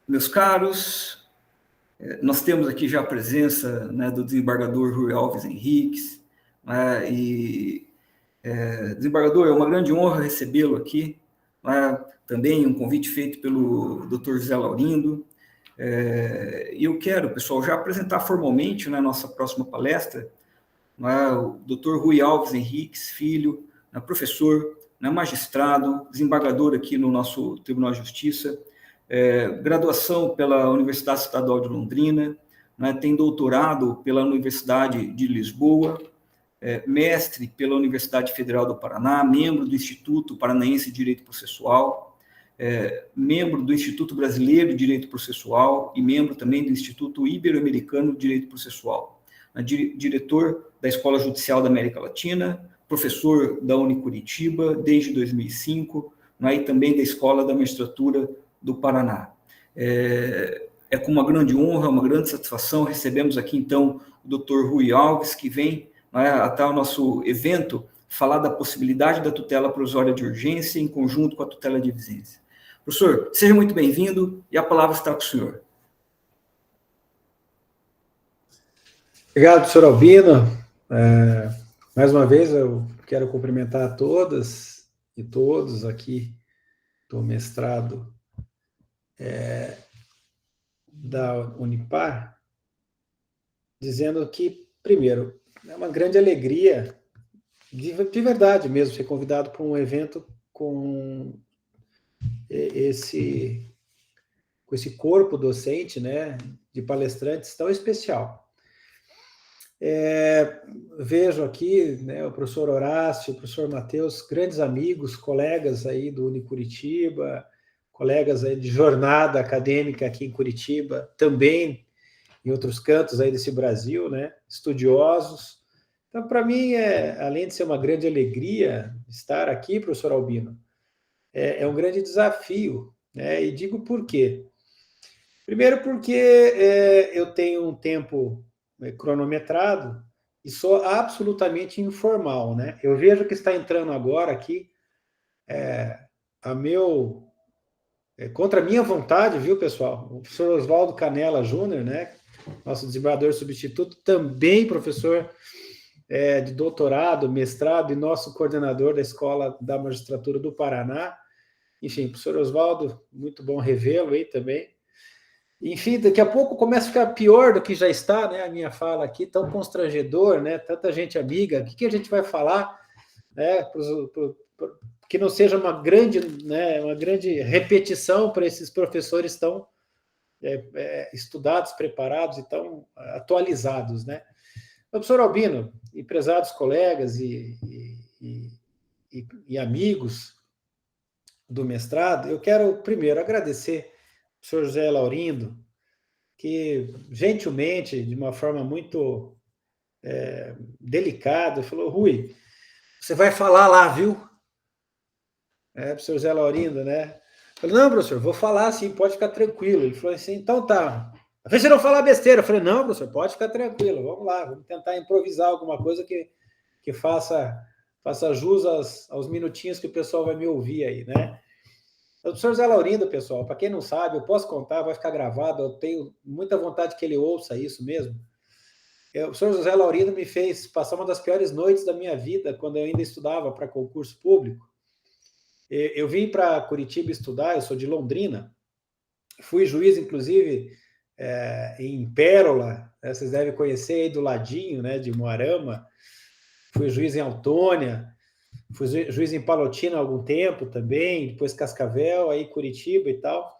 Meus caros, nós temos aqui já a presença, né, do desembargador Rui Alves Henriques, né, desembargador, é uma grande honra recebê-lo aqui, né, também um convite feito pelo Dr. José Laurindo, e eu quero, pessoal, já apresentar formalmente na nossa próxima palestra, né, o Dr. Rui Alves Henriques, filho, né, professor, né, magistrado, desembargador aqui no nosso Tribunal de Justiça, graduação pela Universidade Estadual de Londrina, né, tem doutorado pela Universidade de Lisboa, mestre pela Universidade Federal do Paraná, membro do Instituto Paranaense de Direito Processual, membro do Instituto Brasileiro de Direito Processual e membro também do Instituto Ibero-Americano de Direito Processual, diretor da Escola Judicial da América Latina, professor da Unicuritiba desde 2005, né, e também da Escola da Magistratura do Paraná. É com uma grande honra, uma grande satisfação, recebemos aqui, então, o Dr. Rui Alves, que vem, né, até o nosso evento, falar da possibilidade da tutela provisória de urgência em conjunto com a tutela de evidência. Professor, seja muito bem-vindo e a palavra está com o senhor. Obrigado, professor Albino. Mais uma vez, eu quero cumprimentar a todas e todos aqui do mestrado da Unipar, dizendo que, primeiro, é uma grande alegria, de verdade mesmo, ser convidado para um evento com esse corpo docente, né, de palestrantes tão especial. Vejo aqui, né, o professor Horácio, o professor Matheus, grandes amigos, colegas aí do Unicuritiba, colegas aí de jornada acadêmica aqui em Curitiba, também em outros cantos aí desse Brasil, né, estudiosos. Então, para mim, além de ser uma grande alegria estar aqui, professor Albino, é um grande desafio, né, e digo por quê. Primeiro porque eu tenho um tempo cronometrado e sou absolutamente informal, né? Eu vejo que está entrando agora aqui contra a minha vontade, viu, pessoal? O professor Oswaldo Canella Júnior, né? Nosso desembargador substituto, também professor de doutorado, mestrado e nosso coordenador da Escola da Magistratura do Paraná. Enfim, professor Oswaldo, muito bom revê-lo aí também. Enfim, daqui a pouco começa a ficar pior do que já está, né? A minha fala aqui, tão constrangedor, né? Tanta gente amiga. O que a gente vai falar, né? Que não seja uma grande repetição para esses professores tão estudados, preparados e tão atualizados, né? Professor Albino, e prezados colegas e amigos do mestrado, eu quero primeiro agradecer ao senhor José Laurindo, que gentilmente, de uma forma muito delicada, falou: Rui, você vai falar lá, viu? Professor José Laurindo, né? Eu falei: não, professor, vou falar sim, pode ficar tranquilo. Ele falou assim: então tá. A vez você não falar besteira. Eu falei: não, professor, pode ficar tranquilo, vamos lá, vamos tentar improvisar alguma coisa que faça jus aos minutinhos que o pessoal vai me ouvir aí, né? O professor José Laurindo, pessoal, para quem não sabe, eu posso contar, vai ficar gravado, eu tenho muita vontade que ele ouça isso mesmo. O professor José Laurindo me fez passar uma das piores noites da minha vida, quando eu ainda estudava para concurso público. Eu vim para Curitiba estudar, eu sou de Londrina, fui juiz, inclusive, em Pérola, né, vocês devem conhecer aí do ladinho, né, de Moarama, fui juiz em Autônia, fui juiz em Palotina há algum tempo também, depois Cascavel, aí Curitiba e tal.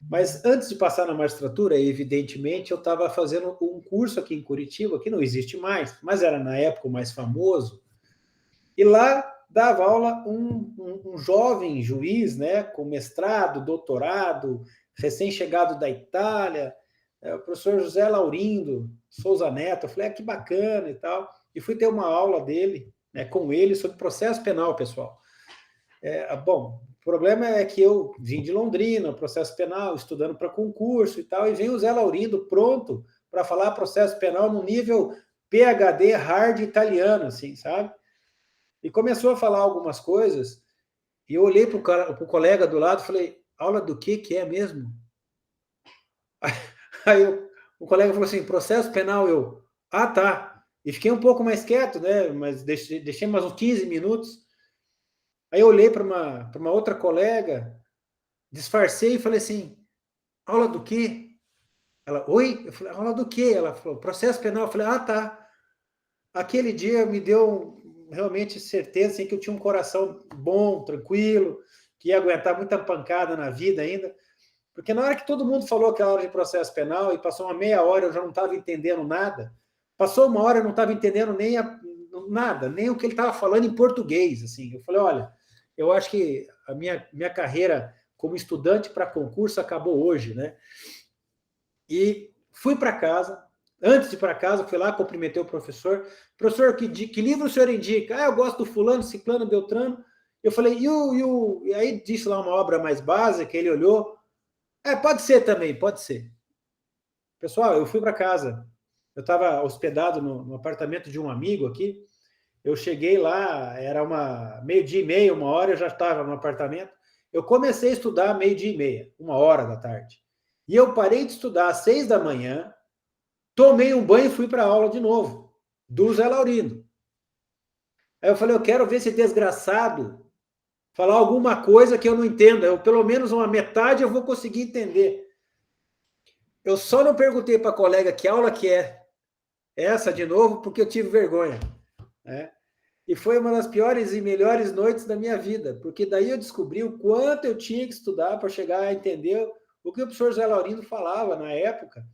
Mas antes de passar na magistratura, evidentemente, eu estava fazendo um curso aqui em Curitiba, que não existe mais, mas era na época o mais famoso, e lá dava aula um jovem juiz, né, com mestrado, doutorado, recém-chegado da Itália, o professor José Laurindo Souza Neto. Eu falei: que bacana e tal, e fui ter uma aula dele, né, com ele, sobre processo penal, pessoal. Bom, o problema é que eu vim de Londrina, processo penal, estudando para concurso e tal, e vem o Zé Laurindo pronto para falar processo penal no nível PhD hard italiano, assim, sabe? E começou a falar algumas coisas, e eu olhei para o colega do lado e falei: aula do que é mesmo? Aí o colega falou assim, processo penal, ah, tá. E fiquei um pouco mais quieto, né? Mas deixei mais uns 15 minutos. Aí eu olhei para uma outra colega, disfarcei e falei assim, aula do quê? Ela, oi? Eu falei, aula do quê? Ela falou, processo penal. Eu falei, ah, tá. Aquele dia me deu realmente certeza assim, que eu tinha um coração bom, tranquilo, que ia aguentar muita pancada na vida ainda. Porque na hora que todo mundo falou aquela hora de processo penal e passou uma meia hora, eu já não estava entendendo nada. Passou uma hora, eu não estava entendendo nada, nem o que ele estava falando em português. Assim. Eu falei, olha, eu acho que a minha carreira como estudante para concurso acabou hoje, né? E fui para casa. Antes de ir para casa, fui lá, cumprimentei o professor. Professor, que livro o senhor indica? Ah, eu gosto do fulano, ciclano, beltrano. Eu falei, e aí disse lá uma obra mais básica, ele olhou. Pode ser também, pode ser. Pessoal, eu fui para casa. Eu estava hospedado no apartamento de um amigo aqui. Eu cheguei lá, era meio-dia e meia, 1 hora, eu já estava no apartamento. Eu comecei a estudar meio-dia e meia, 1 hora da tarde. E eu parei de estudar às 6 da manhã, tomei um banho e fui para a aula de novo, do Zé Laurindo. Aí eu falei, eu quero ver esse desgraçado falar alguma coisa que eu não entenda. Eu, pelo menos uma metade eu vou conseguir entender. Eu só não perguntei para a colega que aula que é essa de novo, porque eu tive vergonha. Né? E foi uma das piores e melhores noites da minha vida, porque daí eu descobri o quanto eu tinha que estudar para chegar a entender o que o professor Zé Laurindo falava na época,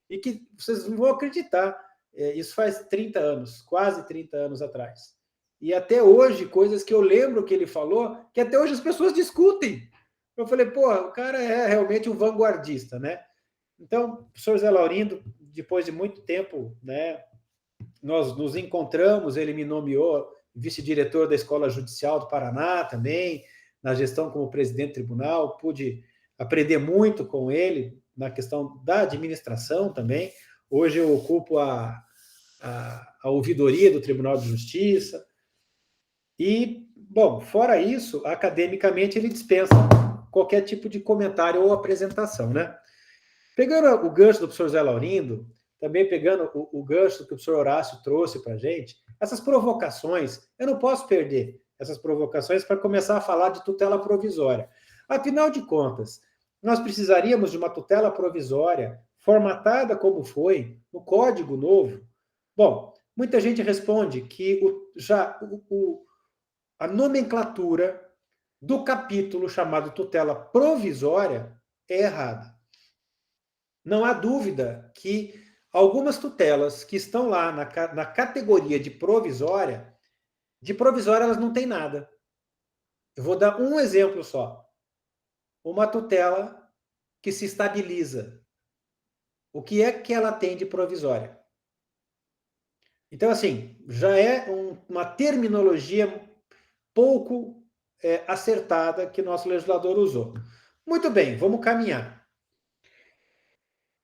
e que vocês não vão acreditar, isso faz 30 anos, quase 30 anos atrás. E até hoje, coisas que eu lembro que ele falou, que até hoje as pessoas discutem. Eu falei, pô, o cara é realmente um vanguardista, né? Então, o professor Zé Laurindo, depois de muito tempo, né, nós nos encontramos, ele me nomeou vice-diretor da Escola Judicial do Paraná também, na gestão como presidente do tribunal, pude aprender muito com ele na questão da administração também. Hoje eu ocupo a ouvidoria do Tribunal de Justiça. E, bom, fora isso, academicamente ele dispensa qualquer tipo de comentário ou apresentação, né? Pegando o gancho do professor Zé Laurindo, também pegando o gancho que o professor Horácio trouxe para a gente, essas provocações, eu não posso perder essas provocações para começar a falar de tutela provisória. Afinal de contas, nós precisaríamos de uma tutela provisória formatada como foi no Código Novo. Bom, muita gente responde que a nomenclatura do capítulo chamado tutela provisória é errada. Não há dúvida que algumas tutelas que estão lá na categoria de provisória elas não têm nada. Eu vou dar um exemplo só. Uma tutela que se estabiliza. O que é que ela tem de provisória? Então, assim, já é uma terminologia pouco acertada que nosso legislador usou. Muito bem, vamos caminhar.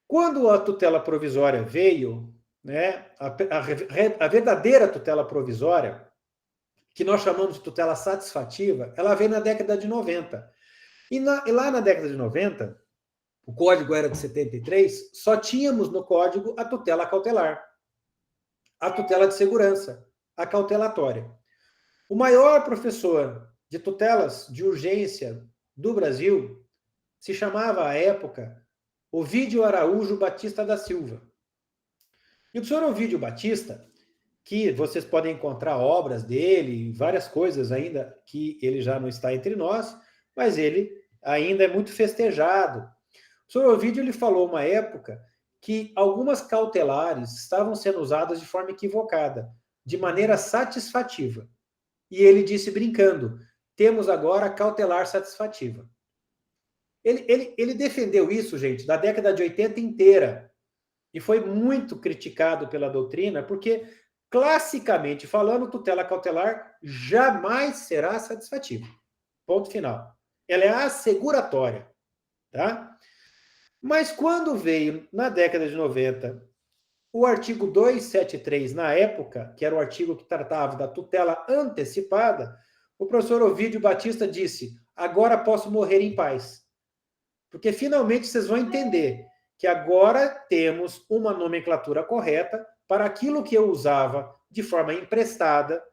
Quando a tutela provisória veio, né, a verdadeira tutela provisória, que nós chamamos de tutela satisfativa, ela veio na década de 90. E lá na década de 90, o código era de 73, só tínhamos no código a tutela cautelar, a tutela de segurança, a cautelatória. O maior professor de tutelas de urgência do Brasil se chamava, à época, Ovídio Araújo Batista da Silva. E o professor Ovídio Batista, que vocês podem encontrar obras dele, várias coisas ainda, que ele já não está entre nós, mas ele ainda é muito festejado. O professor Ovídio ele falou uma época que algumas cautelares estavam sendo usadas de forma equivocada, de maneira satisfativa. E ele disse brincando, temos agora a cautelar satisfativa. Ele defendeu isso, gente, da década de 80 inteira. E foi muito criticado pela doutrina, porque, classicamente falando, tutela cautelar jamais será satisfativa. Ponto final. Ela é asseguratória. Tá? Mas quando veio, na década de 90, o artigo 273, na época, que era o artigo que tratava da tutela antecipada, o professor Ovídio Batista disse, agora posso morrer em paz. Porque finalmente vocês vão entender que agora temos uma nomenclatura correta para aquilo que eu usava de forma emprestada,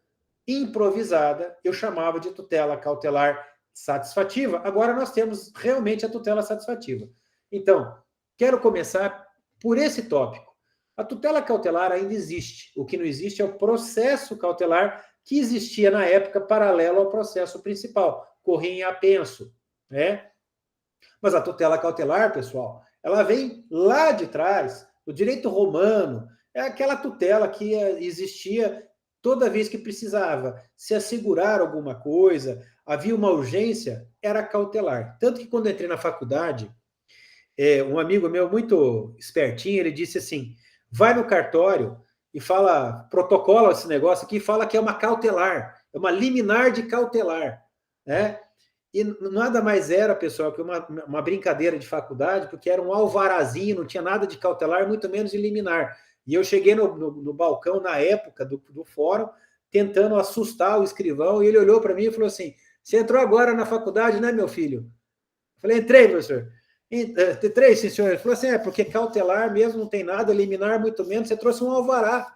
improvisada, eu chamava de tutela cautelar satisfativa. Agora nós temos realmente a tutela satisfativa. Então, quero começar por esse tópico. A tutela cautelar ainda existe. O que não existe é o processo cautelar que existia na época paralelo ao processo principal, corria em apenso, né? Mas a tutela cautelar, pessoal, ela vem lá de trás, do direito romano, é aquela tutela que existia toda vez que precisava se assegurar alguma coisa, havia uma urgência, era cautelar. Tanto que quando eu entrei na faculdade, um amigo meu muito espertinho, ele disse assim, vai no cartório e fala, protocola esse negócio aqui, fala que é uma cautelar, é uma liminar de cautelar, né? E nada mais era, pessoal, que uma brincadeira de faculdade, porque era um alvarazinho, não tinha nada de cautelar, muito menos de liminar. E eu cheguei no balcão, na época do fórum, tentando assustar o escrivão, e ele olhou para mim e falou assim, você entrou agora na faculdade, né, meu filho? Eu falei, entrei, professor. Entrei, sim, senhor. Ele falou assim, porque cautelar mesmo não tem nada, liminar muito menos, você trouxe um alvará.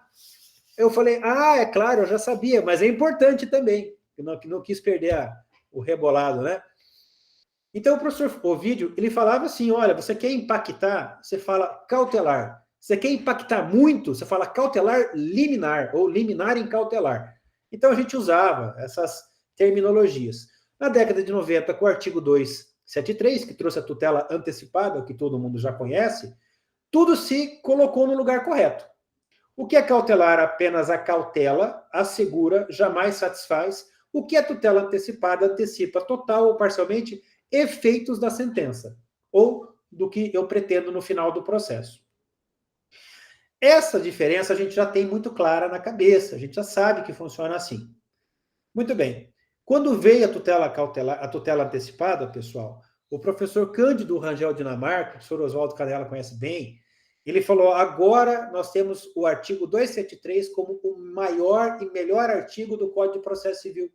Eu falei, é claro, eu já sabia, mas é importante também, que não quis perder o rebolado, né? Então, o professor Ovídio, ele falava assim, olha, você quer impactar, você fala cautelar. Você quer impactar muito, você fala cautelar liminar, ou liminar em cautelar. Então, a gente usava essas terminologias. Na década de 90, com o artigo 273, que trouxe a tutela antecipada, que todo mundo já conhece, tudo se colocou no lugar correto. O que é cautelar? Apenas a cautela, assegura, jamais satisfaz. O que é tutela antecipada? Antecipa total ou parcialmente efeitos da sentença, ou do que eu pretendo no final do processo. Essa diferença a gente já tem muito clara na cabeça, a gente já sabe que funciona assim. Muito bem. Quando veio a tutela antecipada, pessoal, o professor Cândido Rangel Dinamarca, o professor Oswaldo Canela conhece bem, ele falou, agora nós temos o artigo 273 como o maior e melhor artigo do Código de Processo Civil.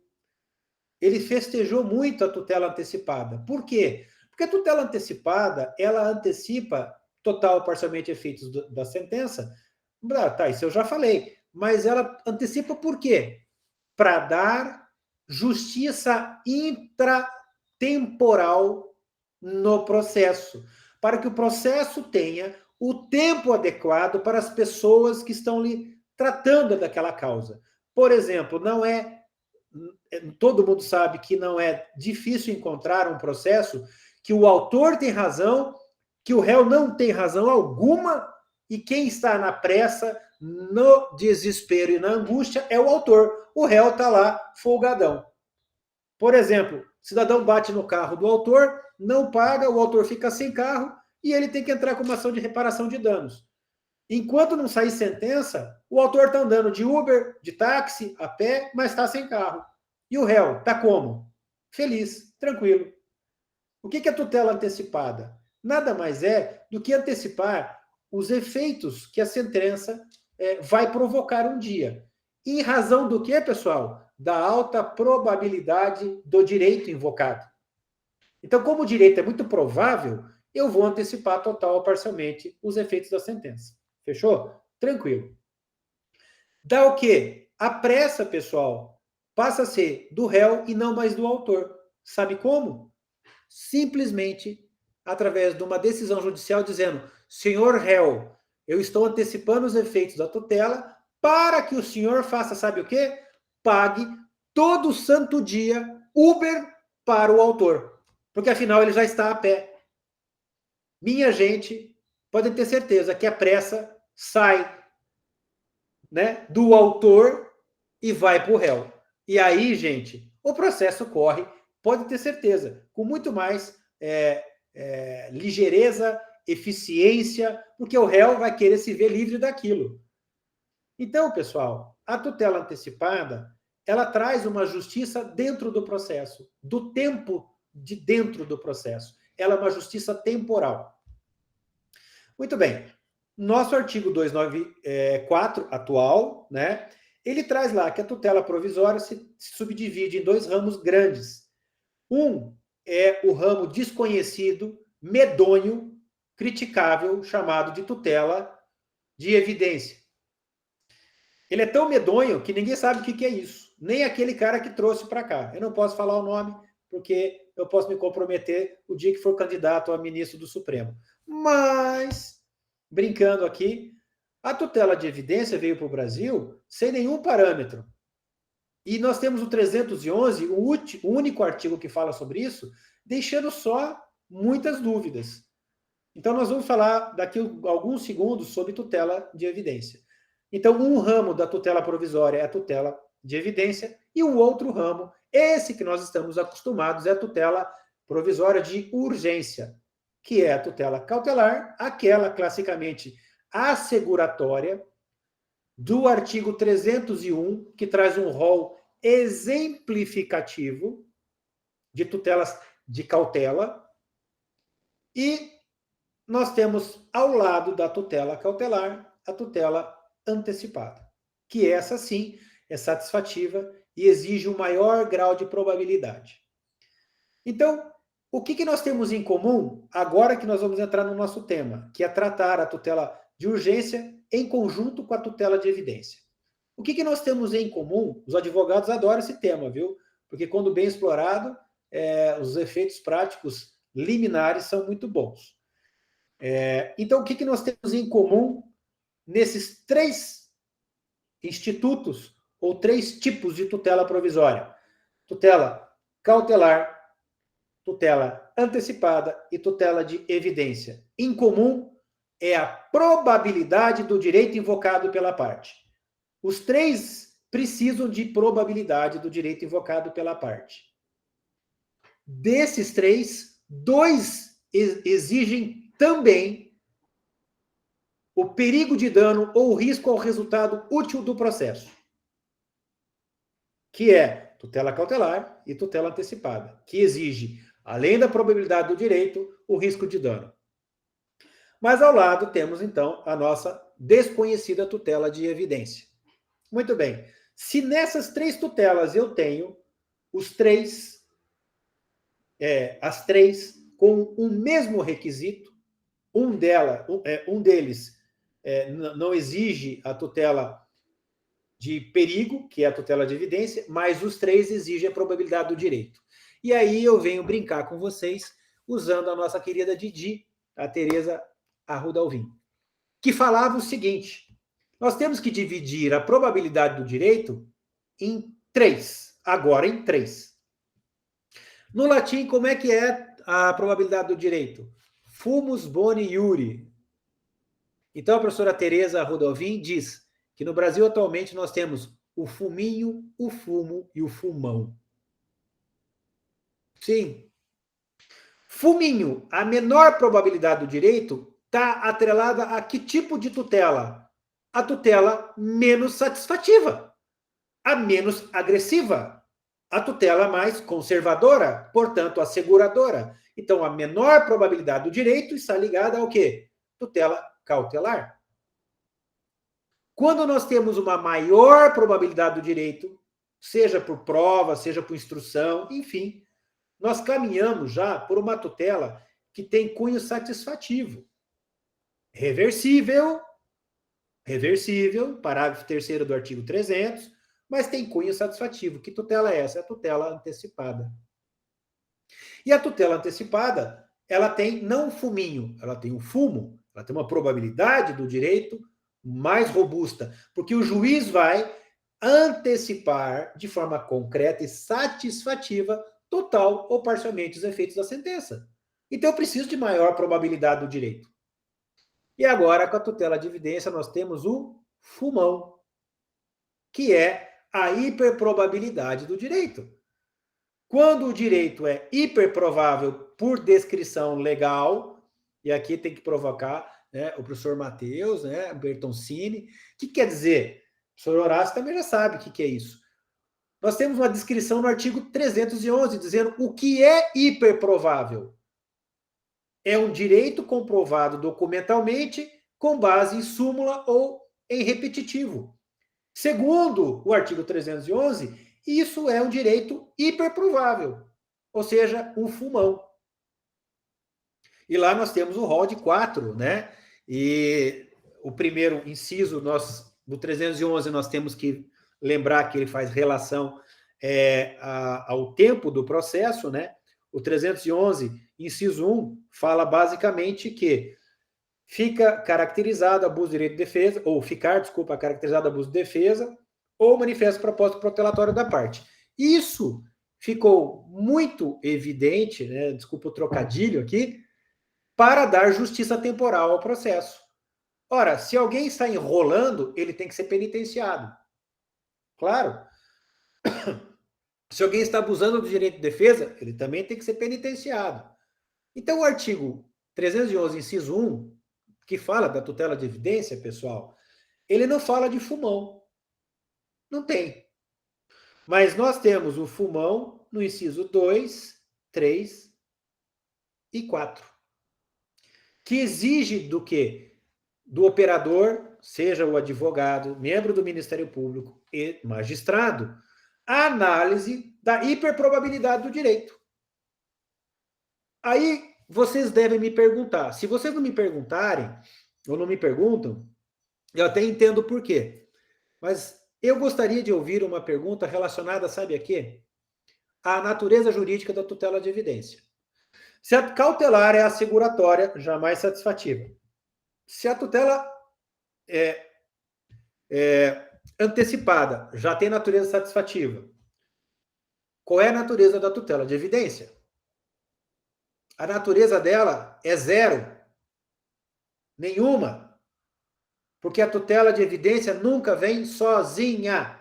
Ele festejou muito a tutela antecipada. Por quê? Porque a tutela antecipada, ela antecipa total ou parcialmente efeitos da sentença. Tá, isso eu já falei. Mas ela antecipa por quê? Para dar justiça intratemporal no processo. Para que o processo tenha o tempo adequado para as pessoas que estão ali tratando daquela causa. Por exemplo, todo mundo sabe que não é difícil encontrar um processo que o autor tem razão, que o réu não tem razão alguma, e quem está na pressa, no desespero e na angústia é o autor. O réu está lá folgadão. Por exemplo, o cidadão bate no carro do autor, não paga, o autor fica sem carro e ele tem que entrar com uma ação de reparação de danos. Enquanto não sair sentença, o autor está andando de Uber, de táxi, a pé, mas está sem carro. E o réu está como? Feliz, tranquilo. O que é tutela antecipada? Nada mais é do que antecipar os efeitos que a sentença vai provocar um dia. Em razão do que, pessoal? Da alta probabilidade do direito invocado. Então, como o direito é muito provável, eu vou antecipar total ou parcialmente os efeitos da sentença. Fechou? Tranquilo. Dá o quê? A pressa, pessoal, passa a ser do réu e não mais do autor. Sabe como? Simplesmente através de uma decisão judicial dizendo, senhor réu, eu estou antecipando os efeitos da tutela para que o senhor faça, sabe o quê? Pague todo santo dia Uber para o autor. Porque afinal ele já está a pé. Minha gente, podem ter certeza que a pressa sai, né, do autor e vai para o réu. E aí, gente, o processo corre, pode ter certeza, com muito mais ligeireza, eficiência, porque o réu vai querer se ver livre daquilo. Então, pessoal, a tutela antecipada, ela traz uma justiça dentro do processo, do tempo de dentro do processo. Ela é uma justiça temporal. Muito bem. Nosso artigo 294 atual, né? Ele traz lá que a tutela provisória se subdivide em dois ramos grandes. Um é o ramo desconhecido, medonho, criticável, chamado de tutela de evidência. Ele é tão medonho que ninguém sabe o que é isso. Nem aquele cara que trouxe para cá. Eu não posso falar o nome, porque eu posso me comprometer o dia que for candidato a ministro do Supremo. Mas, brincando aqui, a tutela de evidência veio para o Brasil sem nenhum parâmetro. E nós temos o 311, o único artigo que fala sobre isso, deixando só muitas dúvidas. Então, nós vamos falar daqui a alguns segundos sobre tutela de evidência. Então, um ramo da tutela provisória é a tutela de evidência e o outro ramo, esse que nós estamos acostumados, é a tutela provisória de urgência, que é a tutela cautelar, aquela classicamente asseguratória, do artigo 301, que traz um rol exemplificativo de tutelas de cautela, e nós temos ao lado da tutela cautelar a tutela antecipada, que essa sim é satisfativa e exige um maior grau de probabilidade. Então, o que nós temos em comum agora que nós vamos entrar no nosso tema, que é tratar a tutela de urgência em conjunto com a tutela de evidência? O que nós temos em comum? Os advogados adoram esse tema, viu? Porque quando bem explorado, os efeitos práticos liminares são muito bons. Então, o que nós temos em comum nesses três institutos ou três tipos de tutela provisória? Tutela cautelar, tutela antecipada e tutela de evidência. Em comum é a probabilidade do direito invocado pela parte. Os três precisam de probabilidade do direito invocado pela parte. Desses três, dois exigem também o perigo de dano ou o risco ao resultado útil do processo, que é tutela cautelar e tutela antecipada, que exige, além da probabilidade do direito, o risco de dano. Mas ao lado temos, então, a nossa desconhecida tutela de evidência. Muito bem. Se nessas três tutelas eu tenho as três com o mesmo requisito, um deles não exige a tutela de perigo, que é a tutela de evidência, mas os três exigem a probabilidade do direito. E aí eu venho brincar com vocês usando a nossa querida Didi, a Tereza Arruda Alvim, que falava o seguinte: nós temos que dividir a probabilidade do direito em três, agora em três. No latim, como é que é a probabilidade do direito? Fumus boni iure. Então, a professora Tereza Arruda Alvim diz que no Brasil atualmente nós temos o fuminho, o fumo e o fumão. Sim. Fuminho, a menor probabilidade do direito está atrelada a que tipo de tutela? A tutela menos satisfativa, a menos agressiva, a tutela mais conservadora, portanto, asseguradora. Então, a menor probabilidade do direito está ligada ao quê? Tutela cautelar. Quando nós temos uma maior probabilidade do direito, seja por prova, seja por instrução, enfim, nós caminhamos já por uma tutela que tem cunho satisfativo. Reversível, parágrafo 3º do artigo 300, mas tem cunho satisfativo. Que tutela é essa? É a tutela antecipada. E a tutela antecipada, ela tem não um fuminho, ela tem um fumo, ela tem uma probabilidade do direito mais robusta, porque o juiz vai antecipar de forma concreta e satisfativa, total ou parcialmente, os efeitos da sentença. Então, eu preciso de maior probabilidade do direito. E agora, com a tutela de evidência, nós temos o fumão, que é a hiperprobabilidade do direito. Quando o direito é hiperprovável por descrição legal, e aqui tem que provocar o professor Matheus, Bertoncini, o que quer dizer? O professor Horácio também já sabe o que é isso. Nós temos uma descrição no artigo 311, dizendo o que é hiperprovável. É um direito comprovado documentalmente com base em súmula ou em repetitivo. Segundo o artigo 311, isso é um direito hiperprovável, ou seja, um fumão. E lá nós temos o rol de 4, né? E o primeiro inciso, no 311, nós temos que lembrar que ele faz relação ao tempo do processo, né? O 311, inciso 1, fala basicamente que fica caracterizado abuso de direito de defesa, ou ficar, desculpa, caracterizado abuso de defesa, ou manifesto propósito protelatório da parte. Isso ficou muito evidente, né? Desculpa o trocadilho aqui, para dar justiça temporal ao processo. Ora, se alguém está enrolando, ele tem que ser penitenciado. Claro. Se alguém está abusando do direito de defesa, ele também tem que ser penitenciado. Então, o artigo 311, inciso 1, que fala da tutela de evidência, pessoal, ele não fala de fumão. Não tem. Mas nós temos o fumão no inciso 2, 3 e 4, que exige do quê? Do operador, seja o advogado, membro do Ministério Público e magistrado, a análise da hiperprobabilidade do direito. Aí vocês devem me perguntar. Se vocês não me perguntarem, ou não me perguntam, eu até entendo por quê. Mas eu gostaria de ouvir uma pergunta relacionada, sabe a quê? À natureza jurídica da tutela de evidência. Se a cautelar é asseguratória, jamais satisfativa. Se a tutela é antecipada, já tem natureza satisfativa. Qual é a natureza da tutela de evidência? A natureza dela é zero. Nenhuma. Porque a tutela de evidência nunca vem sozinha.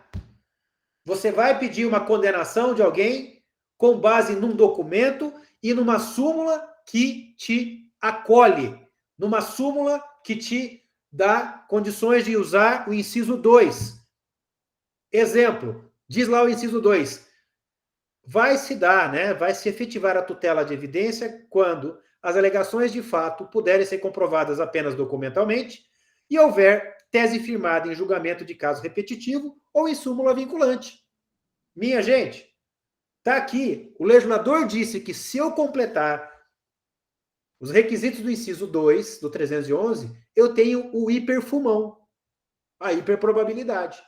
Você vai pedir uma condenação de alguém com base num documento e numa súmula que te acolhe, numa súmula que te dá condições de usar o inciso 2. Exemplo, diz lá o inciso 2. Vai se dar, né? Vai se efetivar a tutela de evidência quando as alegações de fato puderem ser comprovadas apenas documentalmente e houver tese firmada em julgamento de caso repetitivo ou em súmula vinculante. Minha gente, tá aqui. O legislador disse que se eu completar os requisitos do inciso 2 do 311, eu tenho o hiperfumão, a hiperprobabilidade.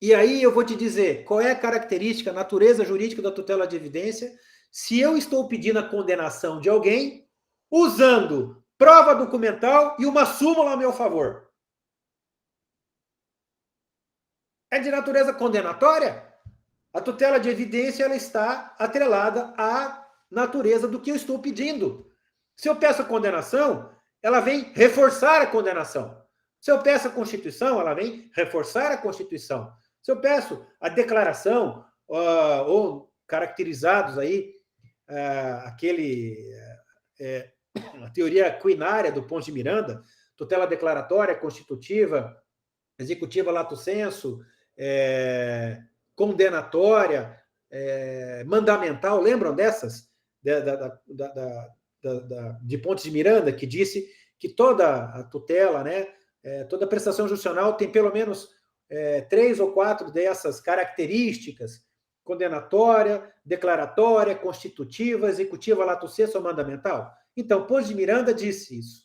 E aí eu vou te dizer qual é a característica, a natureza jurídica da tutela de evidência, se eu estou pedindo a condenação de alguém usando prova documental e uma súmula a meu favor. É de natureza condenatória? A tutela de evidência ela está atrelada à natureza do que eu estou pedindo. Se eu peço a condenação, ela vem reforçar a condenação. Se eu peço a Constituição, ela vem reforçar a Constituição. Se eu peço a declaração, ou caracterizados aí, a teoria quinária do Ponte de Miranda, tutela declaratória, constitutiva, executiva lato sensu, condenatória, mandamental, lembram dessas? De Ponte de Miranda, que disse que toda a tutela, né, toda prestação judicial tem pelo menos 3 ou 4 dessas características: condenatória, declaratória, constitutiva, executiva, lato sensu ou mandamental. Então, Ponte de Miranda disse isso.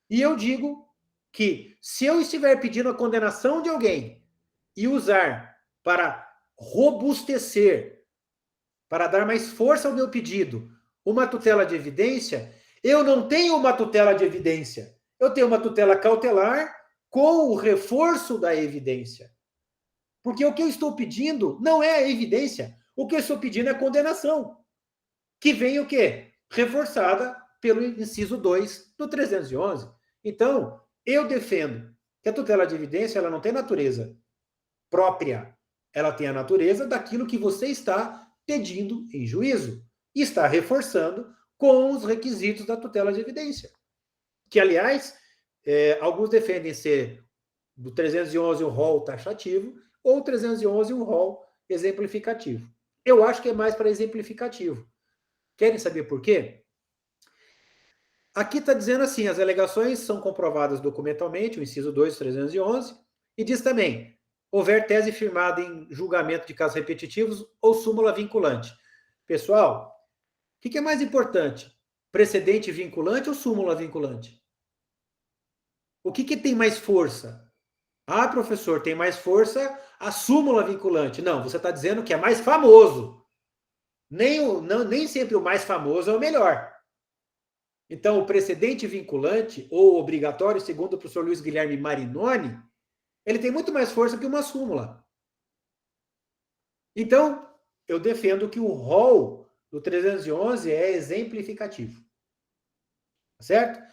E eu digo que, se eu estiver pedindo a condenação de alguém e usar para robustecer, para dar mais força ao meu pedido, uma tutela de evidência, eu não tenho uma tutela de evidência. Eu tenho uma tutela cautelar com o reforço da evidência. Porque o que eu estou pedindo não é a evidência. O que eu estou pedindo é a condenação. Que vem o quê? Reforçada pelo inciso 2 do 311. Então, eu defendo que a tutela de evidência ela não tem natureza própria. Ela tem a natureza daquilo que você está pedindo em juízo. E está reforçando com os requisitos da tutela de evidência. Que, aliás, alguns defendem ser do 311 um rol taxativo ou 311 um rol exemplificativo. Eu acho que é mais para exemplificativo. Querem saber por quê? Aqui está dizendo assim, as alegações são comprovadas documentalmente, o inciso 2 do 311, e diz também, houver tese firmada em julgamento de casos repetitivos ou súmula vinculante. Pessoal, o que é mais importante? Precedente vinculante ou súmula vinculante? O que tem mais força? Ah, professor, tem mais força a súmula vinculante. Não, você está dizendo que é mais famoso. Nem sempre o mais famoso é o melhor. Então, o precedente vinculante ou obrigatório, segundo o professor Luiz Guilherme Marinoni, ele tem muito mais força que uma súmula. Então, eu defendo que o rol do 311 é exemplificativo. Certo?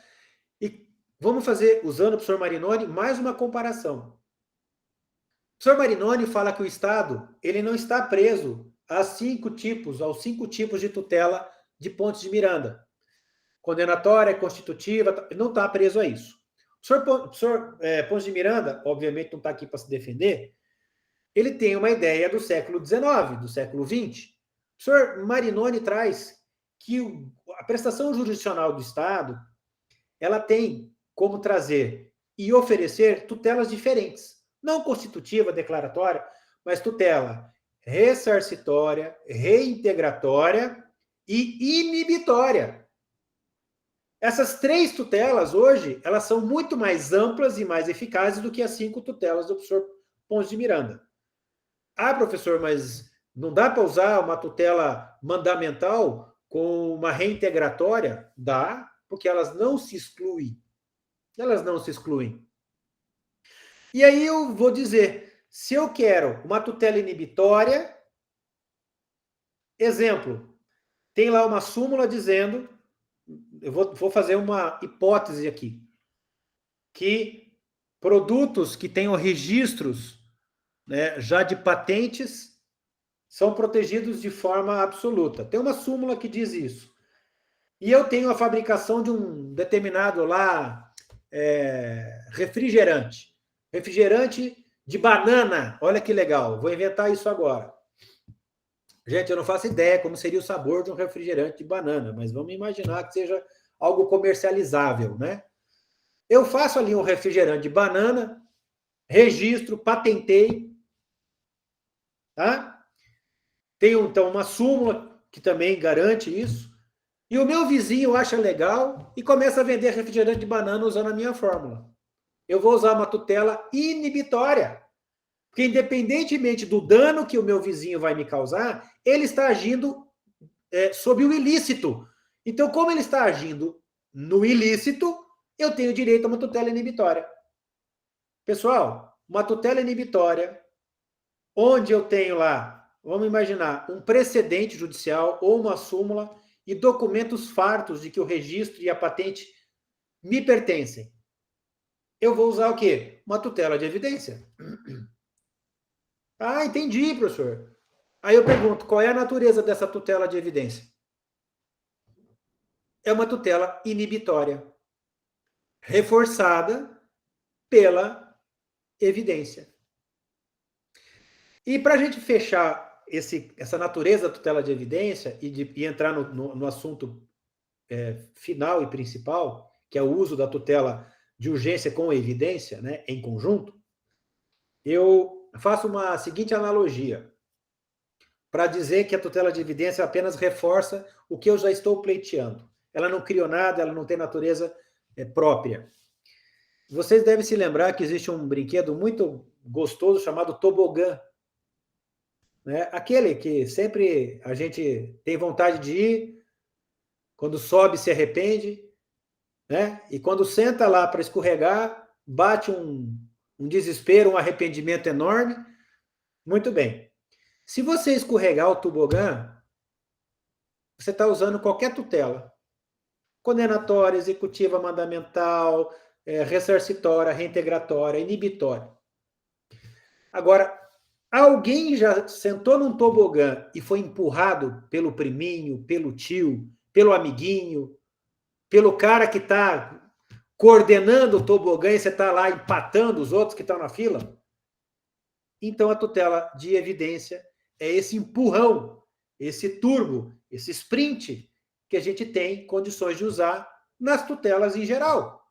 E vamos fazer, usando o professor Marinoni, mais uma comparação. O professor Marinoni fala que o Estado ele não está preso aos 5 tipos de tutela de Pontes de Miranda. Condenatória, constitutiva, não está preso a isso. O professor Pontes de Miranda, obviamente, não está aqui para se defender, ele tem uma ideia do século XIX, do século XX. O professor Marinoni traz que a prestação jurisdicional do Estado ela tem como trazer e oferecer tutelas diferentes. Não constitutiva, declaratória, mas tutela ressarcitória, reintegratória e inibitória. Essas 3 tutelas, hoje, elas são muito mais amplas e mais eficazes do que as 5 tutelas do professor Pontes de Miranda. Ah, professor, mas não dá para usar uma tutela mandamental com uma reintegratória? Dá, porque elas não se excluem. Elas não se excluem. E aí eu vou dizer, se eu quero uma tutela inibitória, exemplo, tem lá uma súmula dizendo, eu vou fazer uma hipótese aqui, que produtos que tenham registros, né, já de patentes são protegidos de forma absoluta. Tem uma súmula que diz isso. E eu tenho a fabricação de um determinado lá refrigerante. Refrigerante de banana. Olha que legal. Vou inventar isso agora. Gente, eu não faço ideia como seria o sabor de um refrigerante de banana, mas vamos imaginar que seja algo comercializável, né? Eu faço ali um refrigerante de banana, registro, patentei, tá? Tenho, então, uma súmula que também garante isso. E o meu vizinho acha legal e começa a vender refrigerante de banana usando a minha fórmula. Eu vou usar uma tutela inibitória. Porque, independentemente do dano que o meu vizinho vai me causar, ele está agindo sob o ilícito. Então, como ele está agindo no ilícito, eu tenho direito a uma tutela inibitória. Pessoal, uma tutela inibitória, onde eu tenho lá, vamos imaginar, um precedente judicial ou uma súmula e documentos fartos de que o registro e a patente me pertencem. Eu vou usar o quê? Uma tutela de evidência. Ah, entendi, professor. Aí eu pergunto, qual é a natureza dessa tutela de evidência? É uma tutela inibitória, reforçada pela evidência. E para a gente fechar essa natureza da tutela de evidência e entrar no assunto final e principal, que é o uso da tutela de urgência com evidência, né, em conjunto, eu faço uma seguinte analogia para dizer que a tutela de evidência apenas reforça o que eu já estou pleiteando. Ela não criou nada, ela não tem natureza própria. Vocês devem se lembrar que existe um brinquedo muito gostoso chamado tobogã, né? Aquele que sempre a gente tem vontade de ir, quando sobe se arrepende, né? E quando senta lá para escorregar, bate um desespero, um arrependimento enorme. Muito bem. Se você escorregar o tobogã, você está usando qualquer tutela. Condenatória, executiva, mandamental, ressarcitória, reintegratória, inibitória. Agora, alguém já sentou num tobogã e foi empurrado pelo priminho, pelo tio, pelo amiguinho, pelo cara que está coordenando o tobogã e você está lá empatando os outros que estão na fila? Então, a tutela de evidência é esse empurrão, esse turbo, esse sprint que a gente tem condições de usar nas tutelas em geral.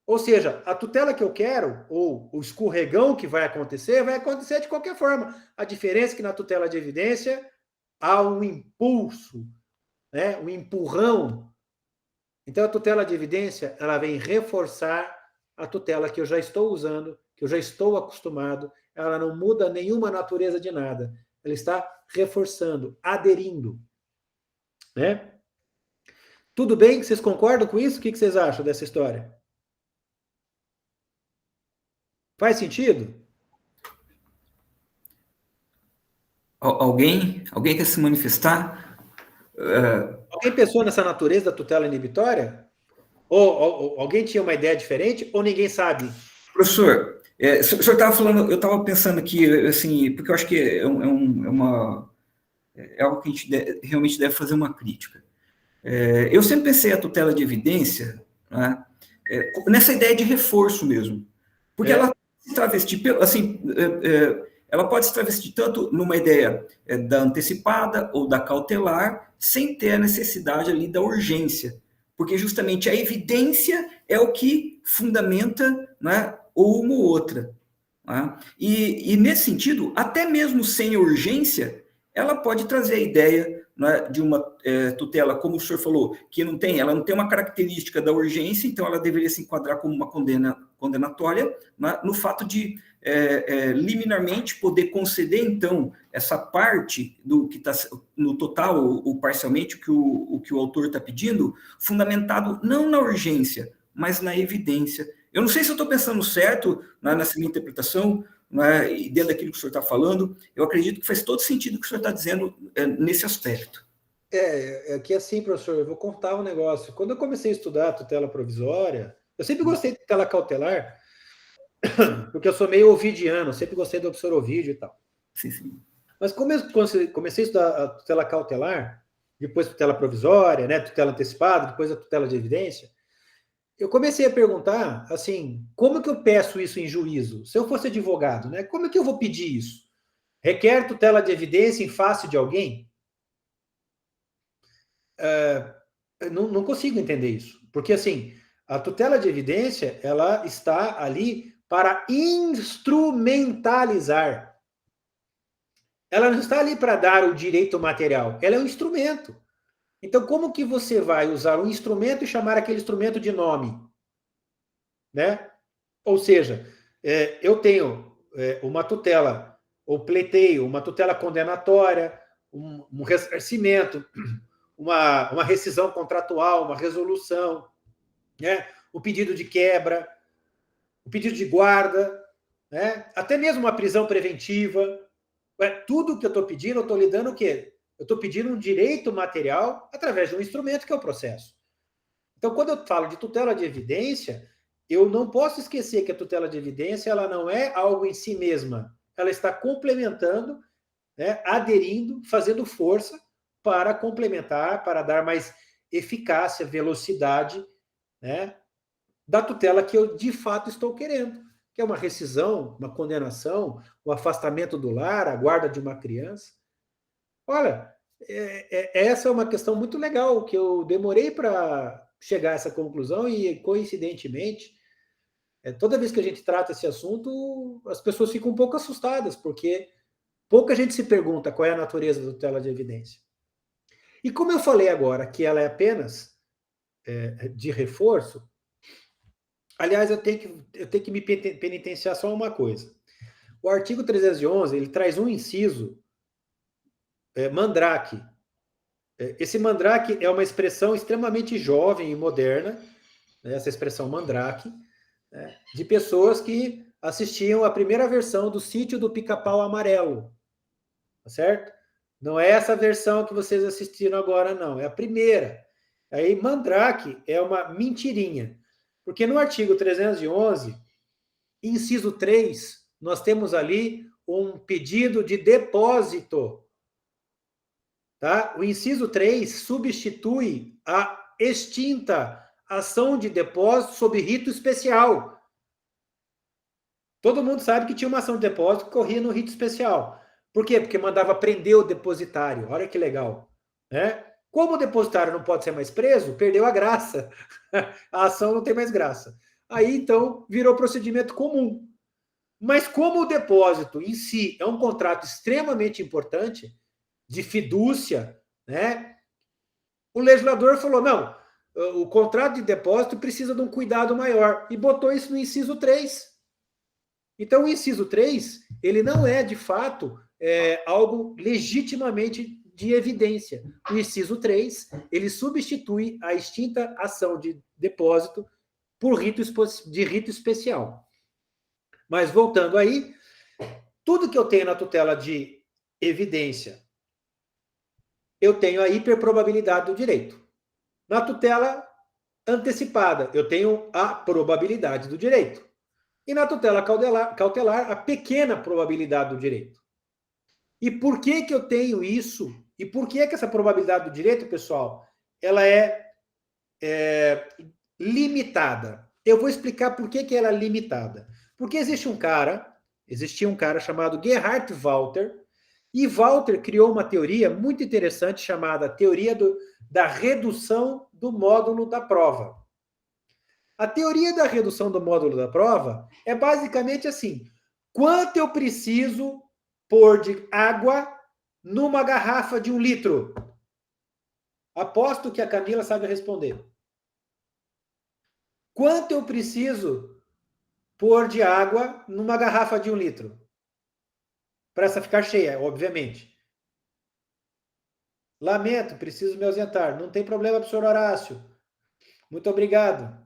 Ou seja, a tutela que eu quero, ou o escorregão que vai acontecer de qualquer forma. A diferença é que na tutela de evidência há um impulso, né, um empurrão. Então, a tutela de evidência, ela vem reforçar a tutela que eu já estou usando, que eu já estou acostumado, ela não muda nenhuma natureza de nada, ela está reforçando, aderindo, né? Tudo bem? Vocês concordam com isso? O que vocês acham dessa história? Faz sentido? Alguém quer se manifestar? Alguém pensou nessa natureza da tutela inibitória? Ou alguém tinha uma ideia diferente? Ou ninguém sabe? Professor, o senhor estava falando, eu estava pensando aqui, assim, porque eu acho que é algo que a gente realmente deve fazer uma crítica. Eu sempre pensei a tutela de evidência, né, nessa ideia de reforço mesmo, porque ela se travesti, assim, ela pode se travestir tanto numa ideia da antecipada ou da cautelar, sem ter a necessidade ali da urgência, porque justamente a evidência é o que fundamenta, né, uma ou outra. Né? E nesse sentido, até mesmo sem urgência, ela pode trazer a ideia, né, de uma tutela, como o senhor falou, que ela não tem uma característica da urgência, então ela deveria se enquadrar como uma condenatória, né, no fato de liminarmente poder conceder, então, essa parte do que está no total ou parcialmente o que o autor está pedindo, fundamentado não na urgência, mas na evidência. Eu não sei se eu estou pensando certo, né, nessa minha interpretação, né, e dentro daquilo que o senhor está falando, eu acredito que faz todo sentido o que o senhor está dizendo nesse aspecto. É que assim, professor, eu vou contar um negócio. Quando eu comecei a estudar a tutela provisória, eu sempre gostei de tutela cautelar, porque eu sou meio ovidiano, sempre gostei do professor Ovídio e tal. Sim, sim. Mas como eu comecei a estudar a tutela cautelar, depois tutela provisória, né, tutela antecipada, depois a tutela de evidência, eu comecei a perguntar, assim, como que eu peço isso em juízo? Se eu fosse advogado, né, como é que eu vou pedir isso? Requer tutela de evidência em face de alguém? Não consigo entender isso. Porque, assim, a tutela de evidência, ela está ali para instrumentalizar. Ela não está ali para dar o direito material, ela é um instrumento. Então, como que você vai usar um instrumento e chamar aquele instrumento de nome? Né? Ou seja, eu tenho uma tutela, ou pleiteio, uma tutela condenatória, um ressarcimento, uma rescisão contratual, uma resolução, né? O pedido de quebra, o pedido de guarda, né? Até mesmo uma prisão preventiva. Tudo que eu estou pedindo, eu estou lhe dando o quê? Eu estou pedindo um direito material através de um instrumento que é o processo. Então, quando eu falo de tutela de evidência, eu não posso esquecer que a tutela de evidência ela não é algo em si mesma. Ela está complementando, né, aderindo, fazendo força para complementar, para dar mais eficácia, velocidade, né, da tutela que eu de fato estou querendo, que é uma rescisão, uma condenação, o afastamento do lar, a guarda de uma criança. Olha, essa é uma questão muito legal, que eu demorei para chegar a essa conclusão e, coincidentemente, toda vez que a gente trata esse assunto, as pessoas ficam um pouco assustadas, porque pouca gente se pergunta qual é a natureza da tutela de evidência. E como eu falei agora que ela é apenas de reforço, aliás, eu tenho que me penitenciar só uma coisa. O artigo 311, ele traz um inciso, mandrake. Esse mandrake é uma expressão extremamente jovem e moderna, né, essa expressão mandrake, né, de pessoas que assistiam a primeira versão do Sítio do Pica-Pau Amarelo, tá certo? Não é essa versão que vocês assistiram agora, não, é a primeira. Aí, mandrake é uma mentirinha, porque no artigo 311, inciso 3, nós temos ali um pedido de depósito. Tá? O inciso 3 substitui a extinta ação de depósito sob rito especial. Todo mundo sabe que tinha uma ação de depósito que corria no rito especial. Por quê? Porque mandava prender o depositário. Olha que legal. Né? Como o depositário não pode ser mais preso, perdeu a graça. A ação não tem mais graça. Aí, então, virou procedimento comum. Mas como o depósito em si é um contrato extremamente importante, de fidúcia, né? O legislador falou, não, o contrato de depósito precisa de um cuidado maior, e botou isso no inciso 3. Então, o inciso 3, ele não é, de fato, algo legitimamente de evidência. O inciso 3, ele substitui a extinta ação de depósito por rito especial. Mas, voltando aí, tudo que eu tenho na tutela de evidência, eu tenho a hiperprobabilidade do direito. Na tutela antecipada, eu tenho a probabilidade do direito. E na tutela cautelar, a pequena probabilidade do direito. E por que eu tenho isso? E por que essa probabilidade do direito, pessoal, ela é limitada? Eu vou explicar por que ela é limitada. Porque existia um cara chamado Gerhard Walter, e Walter criou uma teoria muito interessante chamada teoria da redução do módulo da prova. A teoria da redução do módulo da prova é basicamente assim: quanto eu preciso pôr de água numa garrafa de 1 litro? Aposto que a Camila sabe responder. Quanto eu preciso pôr de água numa garrafa de 1 litro? Para essa ficar cheia, obviamente. Lamento, preciso me ausentar. Não tem problema, professor Horácio. Muito obrigado.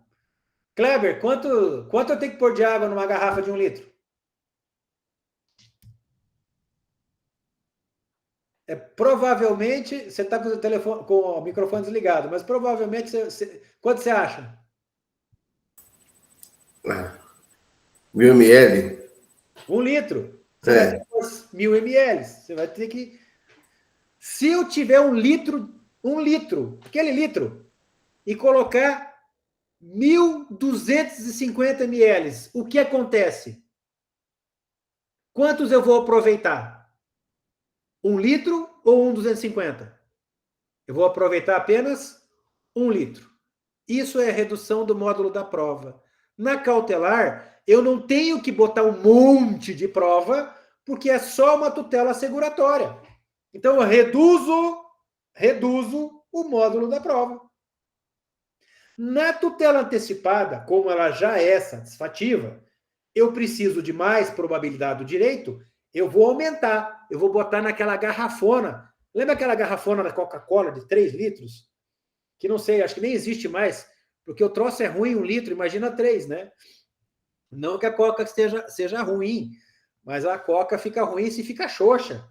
Kleber, quanto eu tenho que pôr de água numa garrafa de 1 litro? Provavelmente, você está com o microfone desligado, mas provavelmente, quanto você acha? 1000 ml? 1 litro. Você vai ter que pôr 1000 ml. Você vai ter que... Se eu tiver 1 litro, aquele litro, e colocar 1.250 ml, o que acontece? Quantos eu vou aproveitar? 1 litro ou 1.250? Eu vou aproveitar apenas 1 litro. Isso é redução do módulo da prova. Na cautelar, eu não tenho que botar um monte de prova, porque é só uma tutela seguratória. Então, eu reduzo o módulo da prova. Na tutela antecipada, como ela já é satisfativa, eu preciso de mais probabilidade do direito, eu vou aumentar. Eu vou botar naquela garrafona. Lembra aquela garrafona da Coca-Cola de 3 litros? Que não sei, acho que nem existe mais, porque o troço é ruim 1 litro, imagina 3, né? Não que a Coca seja ruim, mas a Coca fica ruim se fica xoxa.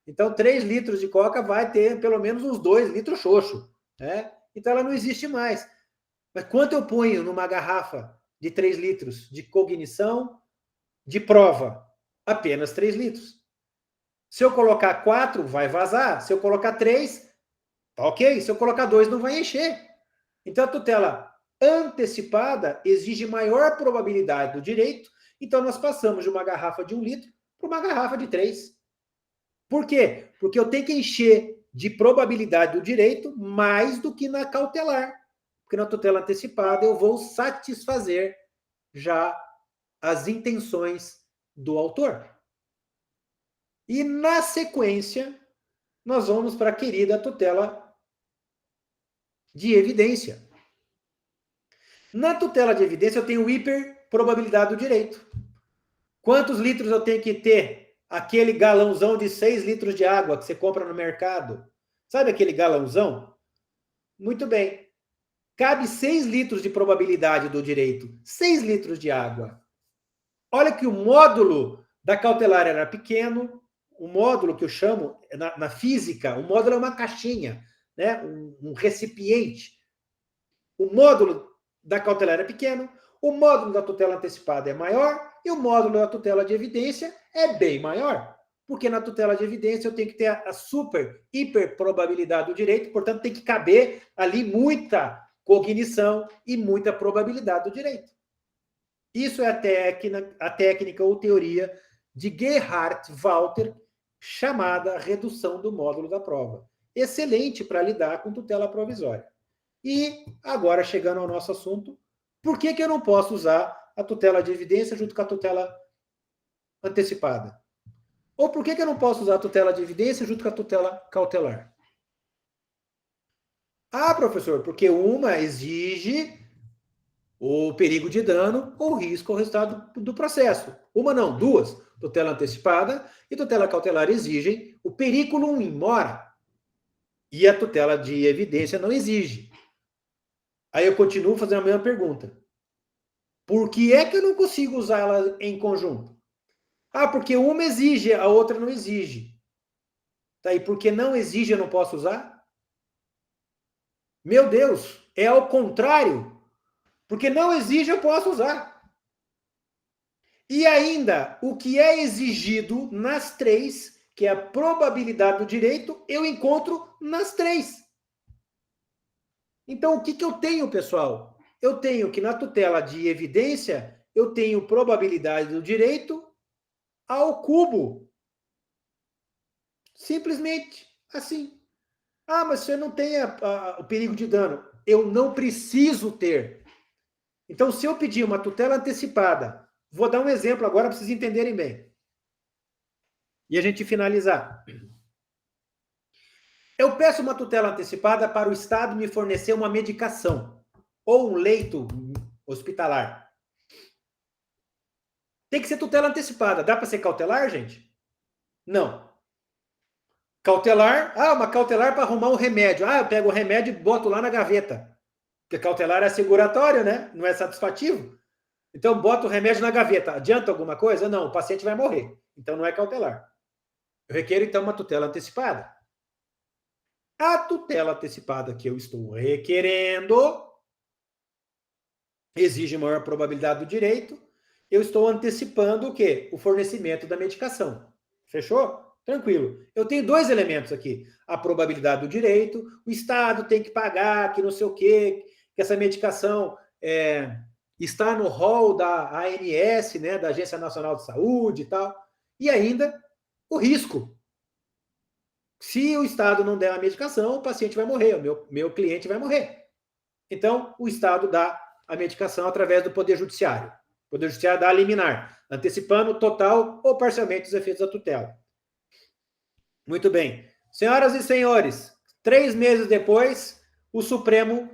Então, 3 litros de Coca vai ter pelo menos uns 2 litros xoxo, né? Então, ela não existe mais. Mas quanto eu ponho numa garrafa de 3 litros de cognição de prova? Apenas 3 litros. Se eu colocar 4, vai vazar. Se eu colocar 3, tá ok. Se eu colocar 2, não vai encher. Então, a tutela antecipada exige maior probabilidade do direito. Então, nós passamos de uma garrafa de 1 litro para uma garrafa de 3. Por quê? Porque eu tenho que encher de probabilidade do direito mais do que na cautelar. Porque na tutela antecipada eu vou satisfazer já as intenções do autor. E na sequência, nós vamos para a querida tutela de evidência. Na tutela de evidência eu tenho hiperprobabilidade do direito. Quantos litros eu tenho que ter? Aquele galãozão de 6 litros de água que você compra no mercado. Sabe aquele galãozão? Muito bem. Cabe 6 litros de probabilidade do direito. 6 litros de água. Olha que o módulo da cautelar era pequeno. O módulo que eu chamo, na física, o módulo é uma caixinha, né? um recipiente. O módulo da cautelar é pequeno, o módulo da tutela antecipada é maior e o módulo da tutela de evidência é bem maior. Porque na tutela de evidência eu tenho que ter a hiperprobabilidade do direito, portanto tem que caber ali muita cognição e muita probabilidade do direito. Isso é a técnica ou teoria de Gerhard Walter, chamada redução do módulo da prova. Excelente para lidar com tutela provisória. E agora, chegando ao nosso assunto, por que eu não posso usar a tutela de evidência junto com a tutela antecipada? Ou por que eu não posso usar a tutela de evidência junto com a tutela cautelar? Ah, professor, porque uma exige o perigo de dano ou risco ao resultado do processo. Uma não, duas. Tutela antecipada e tutela cautelar exigem o periculum in mora. E a tutela de evidência não exige. Aí eu continuo fazendo a mesma pergunta. Por que é que eu não consigo usar ela em conjunto? Ah, porque uma exige, a outra não exige. Tá, e porque não exige eu não posso usar? Meu Deus, é ao contrário. Porque não exige eu posso usar. E ainda, o que é exigido nas três, que é a probabilidade do direito, eu encontro nas três. Então, o que eu tenho, pessoal? Eu tenho que na tutela de evidência, eu tenho probabilidade do direito ao cubo. Simplesmente assim. Ah, mas você não tem o perigo de dano. Eu não preciso ter. Então, se eu pedir uma tutela antecipada, vou dar um exemplo agora para vocês entenderem bem. E a gente finalizar. Eu peço uma tutela antecipada para o Estado me fornecer uma medicação ou um leito hospitalar. Tem que ser tutela antecipada. Dá para ser cautelar, gente? Não. Cautelar, uma cautelar para arrumar um remédio. Eu pego o remédio e boto lá na gaveta. Porque cautelar é seguratório, né? Não é satisfativo. Então, bota o remédio na gaveta. Adianta alguma coisa? Não, o paciente vai morrer. Então, não é cautelar. Eu requeiro, então, uma tutela antecipada. A tutela antecipada que eu estou requerendo exige maior probabilidade do direito. Eu estou antecipando o quê? O fornecimento da medicação. Fechou? Tranquilo. Eu tenho dois elementos aqui. A probabilidade do direito, o Estado tem que pagar, que não sei o quê, que essa medicação está no rol da ANS, né, da Agência Nacional de Saúde e tal. E ainda o risco. Se o Estado não der a medicação, o paciente vai morrer, o meu cliente vai morrer. Então, o Estado dá a medicação através do Poder Judiciário. O Poder Judiciário dá a liminar, antecipando total ou parcialmente os efeitos da tutela. Muito bem. Senhoras e senhores, 3 meses depois, o Supremo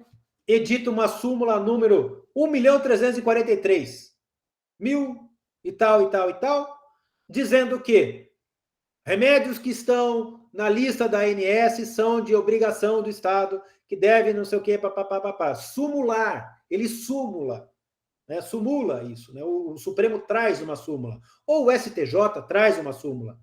edita uma súmula número 1.343.000 e tal, dizendo que remédios que estão na lista da ANS são de obrigação do Estado, que deve não sei o quê, papapá. Sumular, ele súmula, né? Sumula isso, né? O Supremo traz uma súmula, ou o STJ traz uma súmula.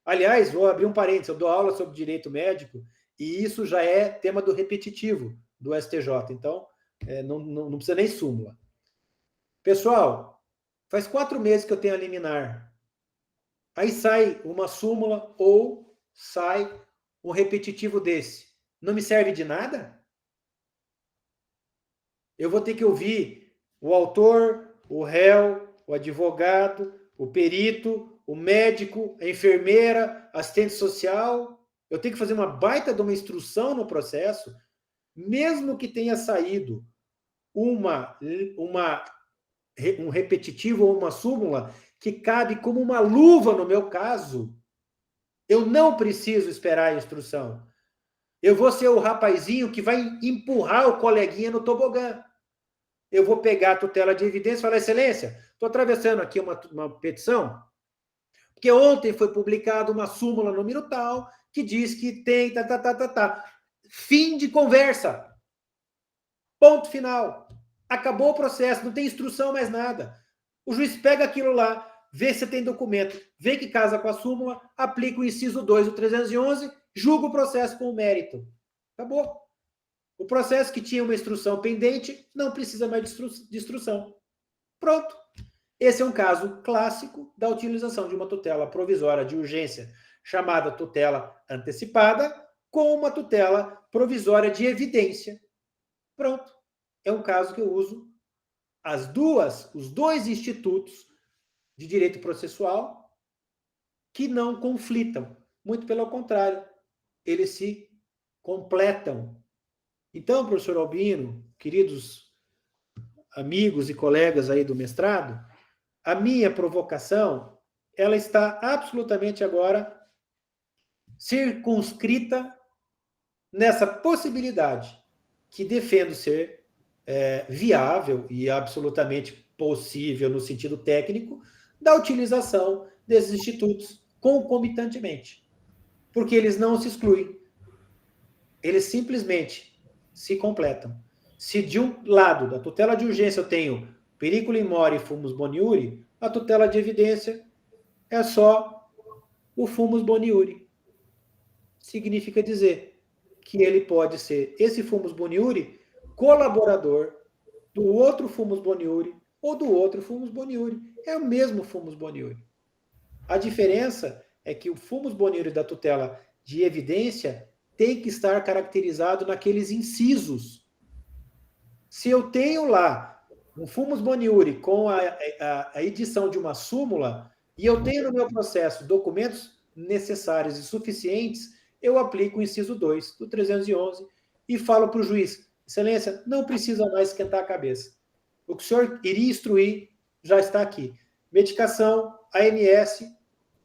Aliás, vou abrir um parênteses, eu dou aula sobre direito médico, e isso já é tema do repetitivo do STJ, então não precisa nem súmula. Pessoal, faz 4 meses que eu tenho a liminar. Aí sai uma súmula ou sai um repetitivo desse. Não me serve de nada? Eu vou ter que ouvir o autor, o réu, o advogado, o perito, o médico, a enfermeira, assistente social. Eu tenho que fazer uma baita de uma instrução no processo, mesmo que tenha saído um repetitivo ou uma súmula que cabe como uma luva no meu caso. Eu não preciso esperar a instrução. Eu vou ser o rapazinho que vai empurrar o coleguinha no tobogã. Eu vou pegar a tutela de evidência e falar, excelência, estou atravessando aqui uma petição, porque ontem foi publicada uma súmula número tal, que diz que tem, Fim de conversa. Ponto final. Acabou o processo, não tem instrução mais nada. O juiz pega aquilo lá, vê se tem documento, vê que casa com a súmula, aplica o inciso 2 do 311, julga o processo com o mérito. Acabou. O processo que tinha uma instrução pendente não precisa mais de instrução. Pronto. Esse é um caso clássico da utilização de uma tutela provisória de urgência, chamada tutela antecipada, com uma tutela provisória de evidência. Pronto. É um caso que eu uso os dois institutos de direito processual que não conflitam. Muito pelo contrário, eles se completam. Então, professor Albino, queridos amigos e colegas aí do mestrado, a minha provocação, ela está absolutamente agora circunscrita nessa possibilidade que defendo ser viável e absolutamente possível no sentido técnico da utilização desses institutos concomitantemente. Porque eles não se excluem. Eles simplesmente se completam. Se de um lado da tutela de urgência eu tenho periculum in mori e fumus boniuri, a tutela de evidência é só o fumus boniuri. Significa dizer que ele pode ser, esse fumus boniuri, colaborador do outro fumus boniuri ou do outro fumus boniuri. É o mesmo fumus boniuri. A diferença é que o fumus boniuri da tutela de evidência tem que estar caracterizado naqueles incisos. Se eu tenho lá um fumus boniuri com a edição de uma súmula e eu tenho no meu processo documentos necessários e suficientes, eu aplico o inciso 2 do 311 e falo para o juiz, excelência, não precisa mais esquentar a cabeça. O que o senhor iria instruir já está aqui. Medicação, ANS,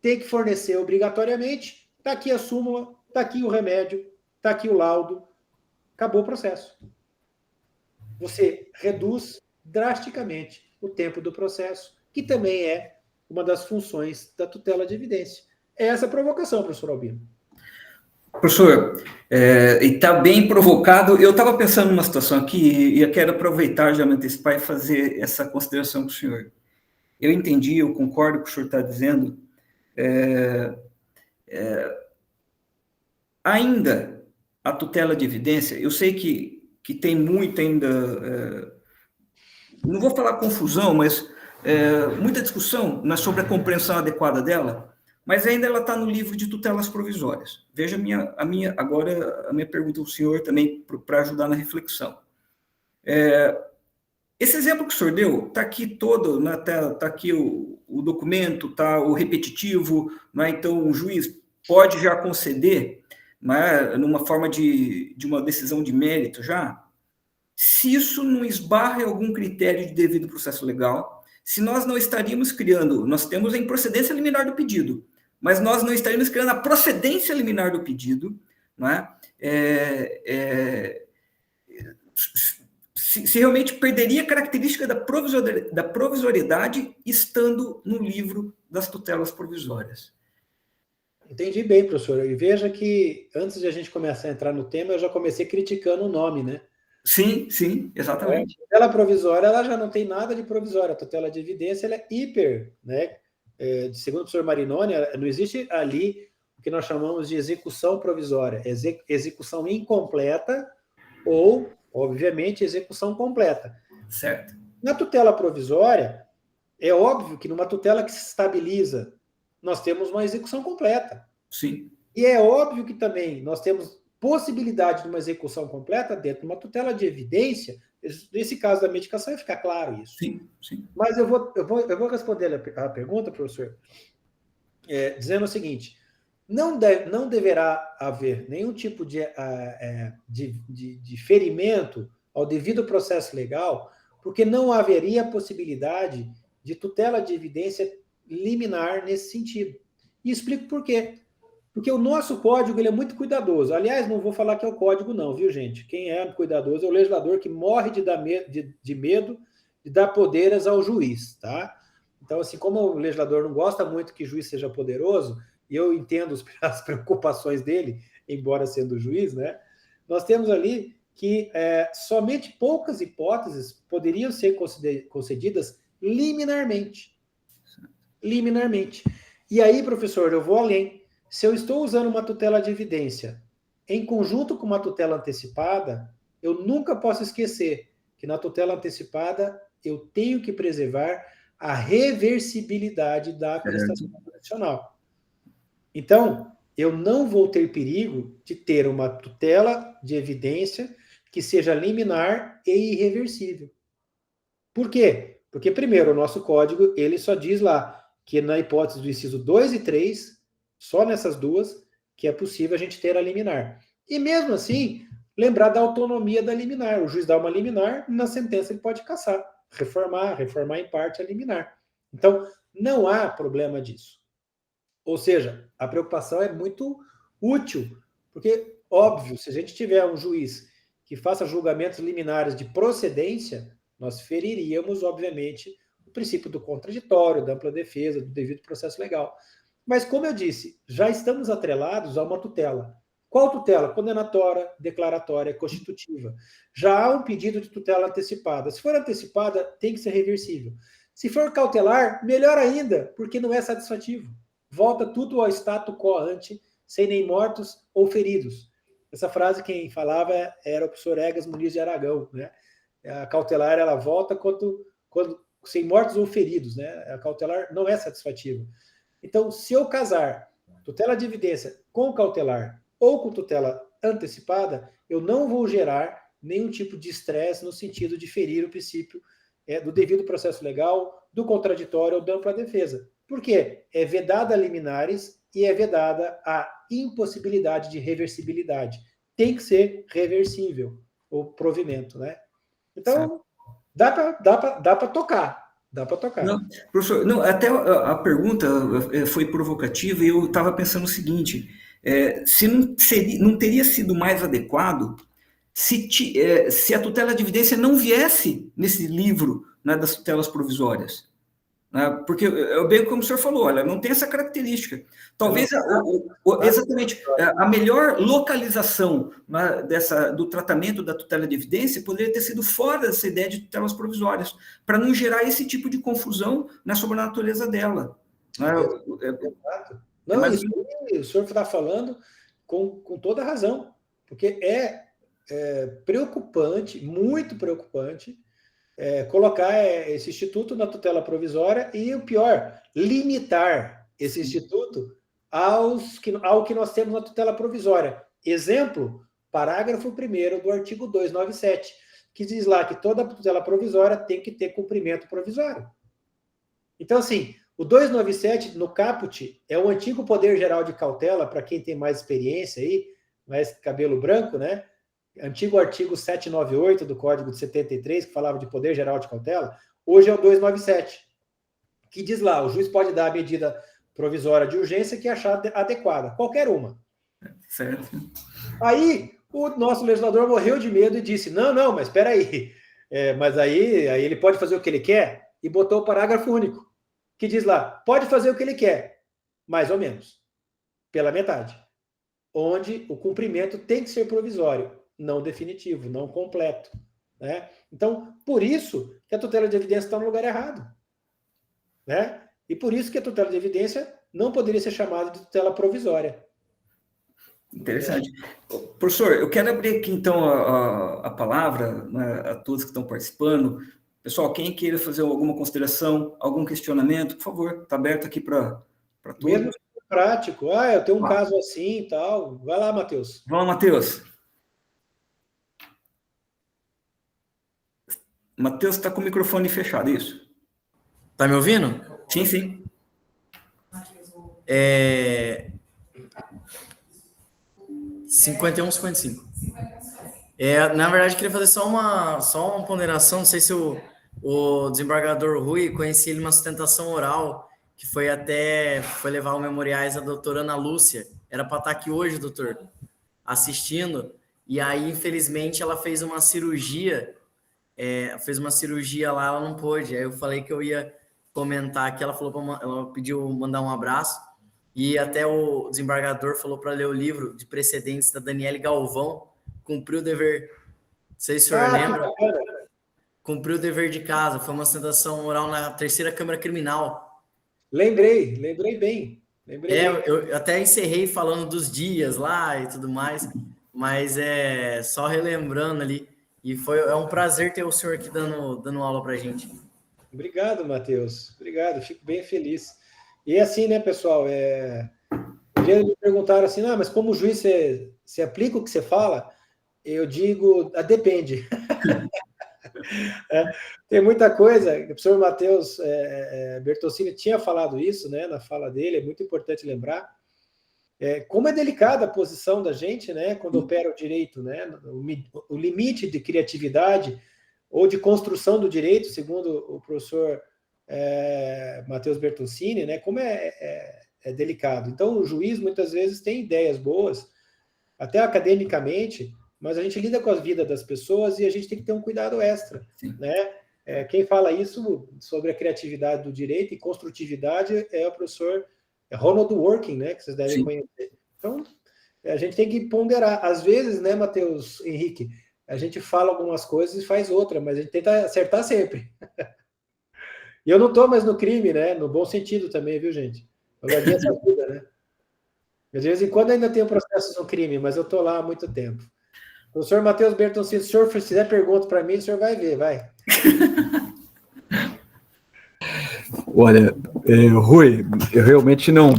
tem que fornecer obrigatoriamente, está aqui a súmula, está aqui o remédio, está aqui o laudo, acabou o processo. Você reduz drasticamente o tempo do processo, que também é uma das funções da tutela de evidência. É essa a provocação, professor Albino. Professor, e está bem provocado. Eu estava pensando numa situação aqui e eu quero aproveitar, já me antecipar e fazer essa consideração com o senhor. Eu entendi, eu concordo com o que o senhor está dizendo. Ainda a tutela de evidência, eu sei que tem muito ainda, não vou falar confusão, mas muita discussão sobre a compreensão adequada dela, mas ainda ela está no livro de tutelas provisórias. Veja agora a minha pergunta ao senhor também, para ajudar na reflexão. Esse exemplo que o senhor deu, está aqui todo, né, tá aqui o documento, está o repetitivo, né, então o juiz pode já conceder, né, numa forma de uma decisão de mérito já, se isso não esbarra em algum critério de devido processo legal, se nós não estaríamos criando, nós temos a improcedência liminar do pedido, mas nós não estaríamos criando a procedência liminar do pedido, né, se realmente perderia a característica da provisoriedade estando no livro das tutelas provisórias. Entendi bem, professor. E veja que, antes de a gente começar a entrar no tema, eu já comecei criticando o nome, né? Sim, exatamente. A tutela provisória, ela já não tem nada de provisória. A tutela de evidência, ela é hiper, né? Segundo o professor Marinoni, não existe ali o que nós chamamos de execução provisória. Execução incompleta ou, obviamente, execução completa. Certo. Na tutela provisória, é óbvio que numa tutela que se estabiliza, nós temos uma execução completa. Sim. E é óbvio que também nós temos possibilidade de uma execução completa dentro de uma tutela de evidência. Nesse caso da medicação, vai ficar claro isso. Sim. Mas eu vou responder a pergunta, professor, dizendo o seguinte: não deverá haver nenhum tipo de ferimento ao devido processo legal, porque não haveria possibilidade de tutela de evidência liminar nesse sentido. E explico por quê. Porque o nosso código ele é muito cuidadoso. Aliás, não vou falar que é o código não, viu, gente? Quem é cuidadoso é o legislador que morre de medo de dar poderes ao juiz, tá? Então, assim, como o legislador não gosta muito que o juiz seja poderoso, e eu entendo as preocupações dele, embora sendo juiz, né? Nós temos ali que somente poucas hipóteses poderiam ser concedidas liminarmente. Liminarmente. E aí, professor, eu vou além. Se eu estou usando uma tutela de evidência em conjunto com uma tutela antecipada, eu nunca posso esquecer que na tutela antecipada eu tenho que preservar a reversibilidade da prestação profissional. Então, eu não vou ter perigo de ter uma tutela de evidência que seja liminar e irreversível. Por quê? Porque, primeiro, o nosso código ele só diz lá que na hipótese do inciso 2 e 3, só nessas duas, que é possível a gente ter a liminar. E mesmo assim, lembrar da autonomia da liminar. O juiz dá uma liminar, na sentença ele pode cassar, reformar em parte a liminar. Então, não há problema disso. Ou seja, a preocupação é muito útil, porque óbvio, se a gente tiver um juiz que faça julgamentos liminares de procedência, nós feriríamos, obviamente, o princípio do contraditório, da ampla defesa, do devido processo legal. Mas, como eu disse, já estamos atrelados a uma tutela. Qual tutela? Condenatória, declaratória, constitutiva. Já há um pedido de tutela antecipada. Se for antecipada, tem que ser reversível. Se for cautelar, melhor ainda, porque não é satisfativo. Volta tudo ao status quo ante, sem nem mortos ou feridos. Essa frase quem falava era o professor Egas Muniz de Aragão, né? A cautelar ela volta quando sem mortos ou feridos, né? A cautelar não é satisfativa. Então, se eu casar tutela de evidência com cautelar ou com tutela antecipada, eu não vou gerar nenhum tipo de estresse no sentido de ferir o princípio do devido processo legal, do contraditório ou da ampla defesa. Por quê? É vedada a liminares e é vedada a impossibilidade de reversibilidade. Tem que ser reversível o provimento, né? Então, dá para tocar. Dá para tocar. Não, professor, não, até a pergunta foi provocativa e eu estava pensando o seguinte, se não teria sido mais adequado se a tutela de evidência não viesse nesse livro, né, das tutelas provisórias. Né, porque, bem como o senhor falou, olha, não tem essa característica. Talvez, exatamente, a melhor localização, né, do tratamento da tutela de evidência poderia ter sido fora dessa ideia de tutelas provisórias, para não gerar esse tipo de confusão, né, sobre a natureza dela. Né, não, isso o senhor está falando com toda a razão, porque é preocupante, muito preocupante, colocar esse instituto na tutela provisória e, o pior, limitar esse instituto ao que nós temos na tutela provisória. Exemplo, parágrafo 1º do artigo 297, que diz lá que toda tutela provisória tem que ter cumprimento provisório. Então, assim, o 297, no caput, é o antigo Poder Geral de Cautela, para quem tem mais experiência aí, mais cabelo branco, né? Antigo artigo 798 do Código de 73, que falava de Poder Geral de Cautela, hoje é o 297, que diz lá, o juiz pode dar a medida provisória de urgência que achar adequada, qualquer uma. Certo. Aí, o nosso legislador morreu de medo e disse, não, mas espera aí, mas aí ele pode fazer o que ele quer, e botou o parágrafo único, que diz lá, pode fazer o que ele quer, mais ou menos, pela metade, onde o cumprimento tem que ser provisório, não definitivo, não completo. Né? Então, por isso que a tutela de evidência está no lugar errado. Né? E por isso que a tutela de evidência não poderia ser chamada de tutela provisória. Interessante. Professor, eu quero abrir aqui, então, a palavra, né, a todos que estão participando. Pessoal, quem queira fazer alguma consideração, algum questionamento, por favor, está aberto aqui para todos. Mesmo prático. Eu tenho um caso assim e tal. Vai lá, Matheus. Vamos lá, Matheus. Matheus está com o microfone fechado, isso? Tá me ouvindo? Sim, sim. 51, 55. Na verdade, queria fazer só uma ponderação. Não sei se o desembargador Rui conhecia ele uma sustentação oral, que foi levar os memoriais da doutora Ana Lúcia. Era para estar aqui hoje, doutor, assistindo. E aí, infelizmente, ela fez uma cirurgia. Lá, ela não pôde. Aí eu falei que eu ia comentar aqui. Ela pediu mandar um abraço. E até o desembargador falou para ler o livro de precedentes da Daniele Galvão. Cumpriu o dever. Não sei se o senhor lembra. Cumpriu o dever de casa. Foi uma sustentação oral na terceira Câmara Criminal. Lembrei bem. Eu até encerrei falando dos dias lá e tudo mais. Mas só relembrando ali. E é um prazer ter o senhor aqui dando aula para a gente. Obrigado, Matheus. Obrigado, fico bem feliz. E assim, né, pessoal, me perguntaram assim, mas como o juiz você aplica o que você fala? Eu digo, depende. Tem muita coisa, o professor Matheus Bertoncini tinha falado isso, né, na fala dele, é muito importante lembrar. Como é delicada a posição da gente, né, quando opera o direito, né, o limite de criatividade ou de construção do direito, segundo o professor Matheus Bertoncini, né, como é delicado. Então, o juiz, muitas vezes, tem ideias boas, até academicamente, mas a gente lida com a vida das pessoas e a gente tem que ter um cuidado extra, Sim. né? Quem fala isso sobre a criatividade do direito e construtividade é o professor Ronald Dworkin, né? Que vocês devem Sim. conhecer. Então, a gente tem que ponderar. Às vezes, né, Matheus, Henrique, a gente fala algumas coisas e faz outra, mas a gente tenta acertar sempre. E eu não estou mais no crime, né? No bom sentido também, viu, gente? Eu larguei essa vida, né? De vez em quando ainda tenho processos no crime, mas eu estou lá há muito tempo. Professor Matheus Bertoncini, se o senhor fizer pergunta para mim, o senhor vai ver, vai. Olha, Rui, eu realmente não...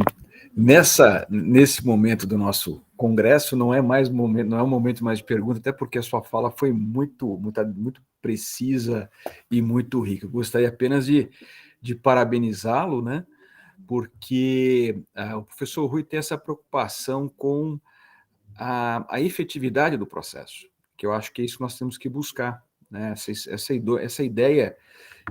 Nesse momento do nosso congresso, não é um momento mais de pergunta, até porque a sua fala foi muito precisa e muito rica. Eu gostaria apenas de parabenizá-lo, né? Porque o professor Rui tem essa preocupação com a efetividade do processo, que eu acho que é isso que nós temos que buscar, né? Essa ideia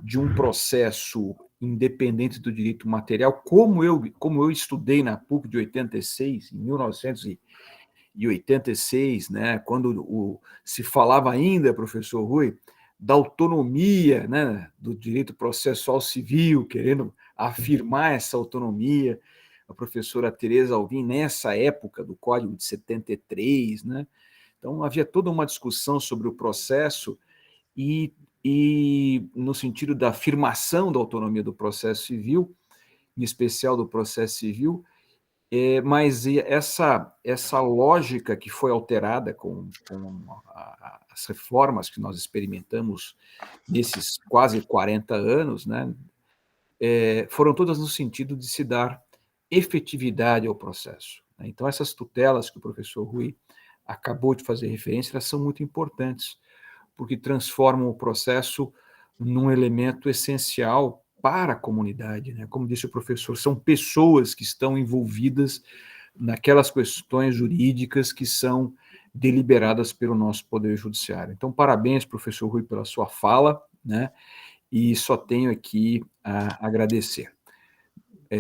de um processo independente do direito material, como eu estudei na PUC de 86, em 1986, né, quando se falava ainda, professor Rui, da autonomia, né, do direito processual civil, querendo afirmar essa autonomia, a professora Tereza Alvim, nessa época do Código de 73, né, então havia toda uma discussão sobre o processo e no sentido da afirmação da autonomia do processo civil, em especial do processo civil, mas essa lógica que foi alterada com as reformas que nós experimentamos nesses quase 40 anos, né, foram todas no sentido de se dar efetividade ao processo. Então, essas tutelas que o professor Rui acabou de fazer referência, elas são muito importantes, porque transformam o processo num elemento essencial para a comunidade, né? Como disse o professor, são pessoas que estão envolvidas naquelas questões jurídicas que são deliberadas pelo nosso Poder Judiciário. Então, parabéns, professor Rui, pela sua fala, né? E só tenho aqui a agradecer.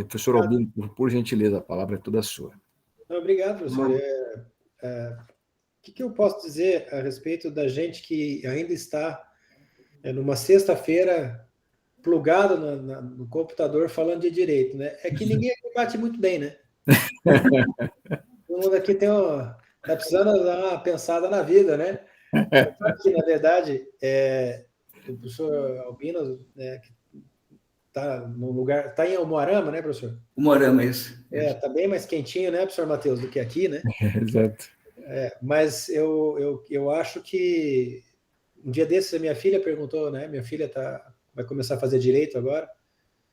Professor Albino, por gentileza, a palavra é toda sua. Obrigado, professor. O que eu posso dizer a respeito da gente que ainda está numa sexta-feira plugado no computador falando de direito, né? É que ninguém aqui bate muito bem, né? Todo mundo aqui tá precisando dar uma pensada na vida, né? Que, na verdade, o professor Albino, né, está no lugar, está em Umuarama, né, professor? Umuarama, isso. Está bem mais quentinho, né, professor Matheus, do que aqui, né? Exato. Mas eu acho que um dia desses a minha filha perguntou, né? Minha filha vai começar a fazer direito agora,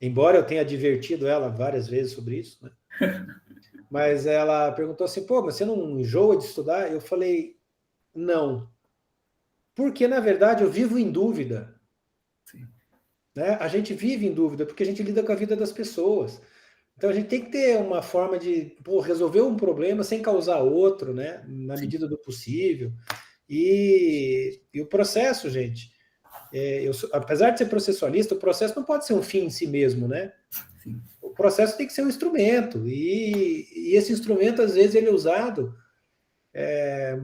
embora eu tenha advertido ela várias vezes sobre isso, né? Mas ela perguntou assim, pô, mas você não enjoa de estudar? Eu falei, não. Porque, na verdade, eu vivo em dúvida. Sim. Né? A gente vive em dúvida, porque a gente lida com a vida das pessoas. Então, a gente tem que ter uma forma de resolver um problema sem causar outro, né? Na medida do possível. E o processo, gente, apesar de ser processualista, o processo não pode ser um fim em si mesmo, né? Sim. O processo tem que ser um instrumento, e esse instrumento, às vezes, ele é usado,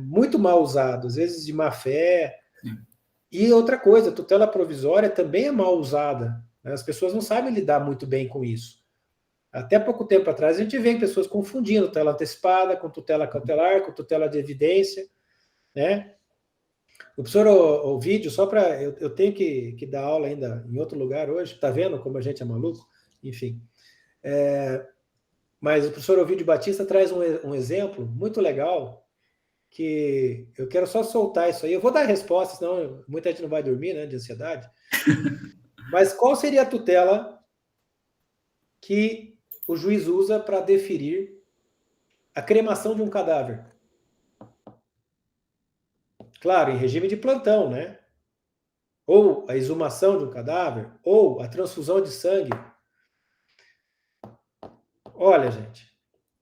muito mal usado, às vezes de má fé. Sim. E outra coisa, a tutela provisória também é mal usada, né? As pessoas não sabem lidar muito bem com isso. Até pouco tempo atrás, a gente vê pessoas confundindo tutela antecipada com tutela cautelar, com tutela de evidência, né? O professor Ovidio, só para... Eu tenho que dar aula ainda em outro lugar hoje, tá vendo como a gente é maluco? Enfim. Mas o professor Ovidio Batista traz um exemplo muito legal, que eu quero só soltar isso aí. Eu vou dar a resposta, senão muita gente não vai dormir, né, de ansiedade. Mas qual seria a tutela que o juiz usa para deferir a cremação de um cadáver? Claro, em regime de plantão, né? Ou a exumação de um cadáver, ou a transfusão de sangue. Olha, gente,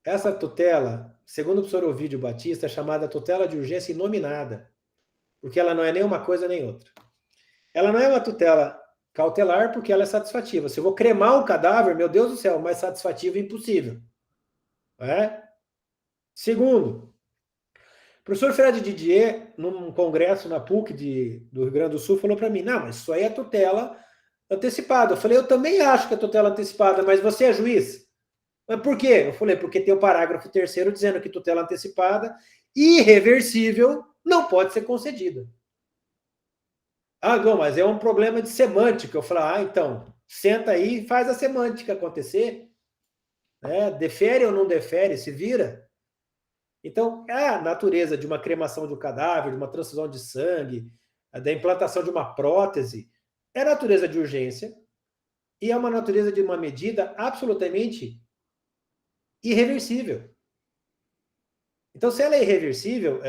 essa tutela, segundo o professor Ovidio Batista, é chamada tutela de urgência inominada, porque ela não é nem uma coisa nem outra. Ela não é uma tutela cautelar porque ela é satisfativa. Se eu vou cremar o cadáver, meu Deus do céu, mais satisfativo impossível. Segundo, professor Fred Didier, num congresso na PUC do Rio Grande do Sul, falou para mim, não, mas isso aí é tutela antecipada. Eu falei, eu também acho que é tutela antecipada, mas você é juiz? Mas por quê? Eu falei, porque tem o parágrafo 3º dizendo que tutela antecipada irreversível não pode ser concedida. Ah, não, mas é um problema de semântica. Eu falei, então, senta aí e faz a semântica acontecer. Né? Defere ou não defere, se vira. Então, a natureza de uma cremação de um cadáver, de uma transfusão de sangue, da implantação de uma prótese, é natureza de urgência e é uma natureza de uma medida absolutamente irreversível. Então, se ela é irreversível,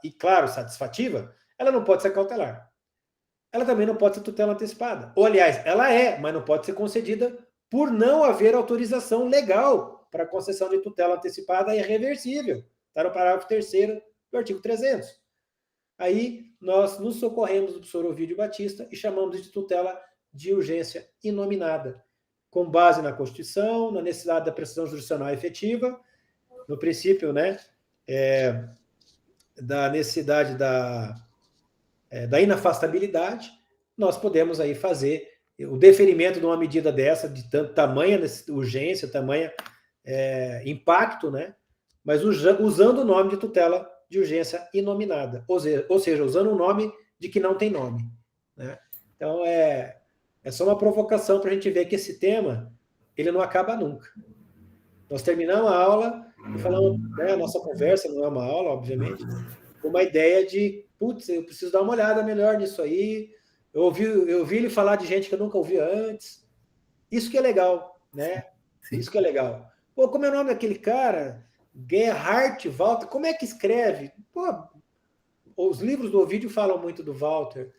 e claro, satisfativa, ela não pode ser cautelar. Ela também não pode ser tutela antecipada. Ou, aliás, ela é, mas não pode ser concedida por não haver autorização legal para a concessão de tutela antecipada irreversível. Está no parágrafo 3º do artigo 300. Aí, nós nos socorremos do professor Ovídio Batista e chamamos de tutela de urgência inominada, com base na Constituição, na necessidade da prestação jurisdicional efetiva, no princípio, né, da necessidade da inafastabilidade, nós podemos aí fazer o deferimento de uma medida dessa, de tamanha urgência, tamanha impacto, né, mas usando o nome de tutela de urgência inominada, ou seja, usando um nome de que não tem nome. Né? Então, é só uma provocação para a gente ver que esse tema ele não acaba nunca. Nós terminamos a aula e falamos, né, a nossa conversa não é uma aula, obviamente, com uma ideia de, putz, eu preciso dar uma olhada melhor nisso aí, eu ouvi ele falar de gente que eu nunca ouvi antes. Isso que é legal, né? Sim. Isso que é legal. Pô, como é o nome daquele cara? Gerhard Walter, como é que escreve? Pô, os livros do Ovídio falam muito do Walter,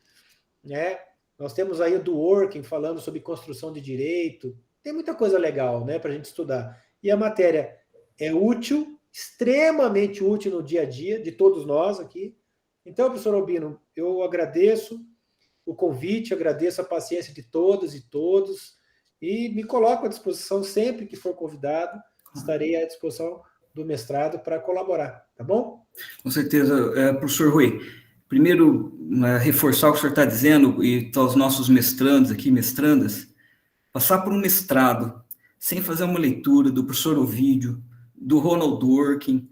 né? Nós temos aí o do Working falando sobre construção de direito. Tem muita coisa legal, né, para a gente estudar. E a matéria é útil, extremamente útil no dia a dia de todos nós aqui. Então, professor Albino, eu agradeço o convite, agradeço a paciência de todas e todos e me coloco à disposição sempre que for convidado. Estarei à disposição do mestrado para colaborar, tá bom? Com certeza. Professor Rui, primeiro, reforçar o que o senhor está dizendo e aos nossos mestrandos aqui, mestrandas, passar por um mestrado sem fazer uma leitura do professor Ovídio, do Ronald Dworkin,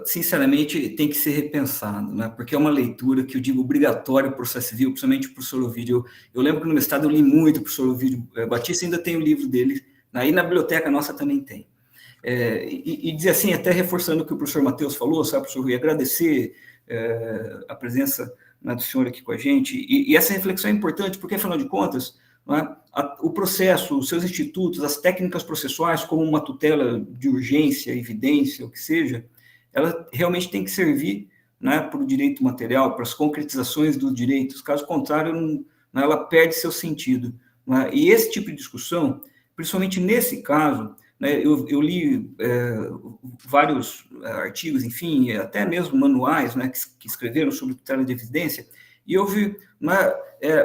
sinceramente, tem que ser repensado, porque é uma leitura que eu digo obrigatória para o processo civil, principalmente o professor Ovídio. Eu lembro que no mestrado eu li muito o professor Ovídio Batista, ainda tem o livro dele, aí na biblioteca nossa também tem. E dizer assim, até reforçando o que o professor Matheus falou, sabe, professor Rui, agradecer a presença do senhor aqui com a gente, e essa reflexão é importante, porque, afinal de contas, o processo, os seus institutos, as técnicas processuais, como uma tutela de urgência, evidência, o que seja, ela realmente tem que servir para o direito material, para as concretizações dos direitos, caso contrário, ela perde seu sentido. E esse tipo de discussão, principalmente nesse caso, eu li vários artigos, enfim, até mesmo manuais que escreveram sobre tutela de evidência, e houve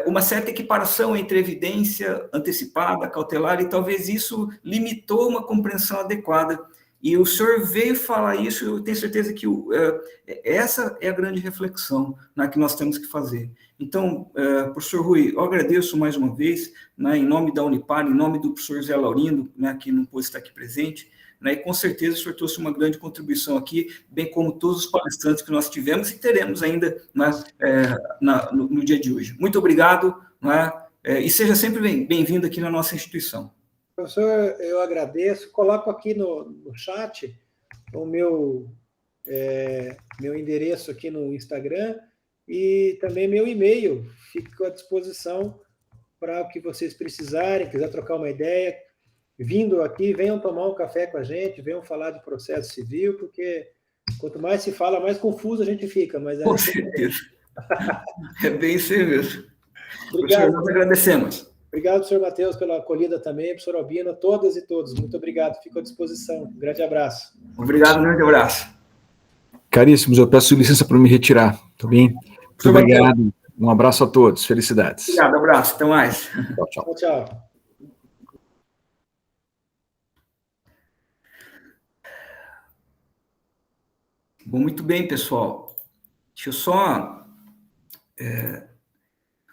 uma certa equiparação entre evidência antecipada, cautelar, e talvez isso limitou uma compreensão adequada. E o senhor veio falar isso, eu tenho certeza que essa é a grande reflexão que nós temos que fazer. Então, professor Rui, eu agradeço mais uma vez, em nome da Unipar, em nome do professor Zé Laurindo, que não pôde estar aqui presente, e com certeza o senhor trouxe uma grande contribuição aqui, bem como todos os palestrantes que nós tivemos e teremos ainda no dia de hoje. Muito obrigado, e seja sempre bem-vindo aqui na nossa instituição. Professor, eu agradeço. Coloco aqui no chat o meu endereço aqui no Instagram e também meu e-mail. Fico à disposição para o que vocês precisarem, quiser trocar uma ideia. Vindo aqui, venham tomar um café com a gente, venham falar de processo civil, porque quanto mais se fala, mais confuso a gente fica. Mas com certeza. É bem isso mesmo. Obrigado. Professor, nós agradecemos. Obrigado, professor Matheus, pela acolhida também, professor Albino, todas e todos. Muito obrigado, fico à disposição. Um grande abraço. Obrigado, um grande abraço. Caríssimos, eu peço licença para me retirar, tá bem? Muito obrigado. Um abraço a todos, felicidades. Obrigado, abraço, até mais. Tchau, tchau. Tchau, tchau. Bom, muito bem, pessoal. Deixa eu só...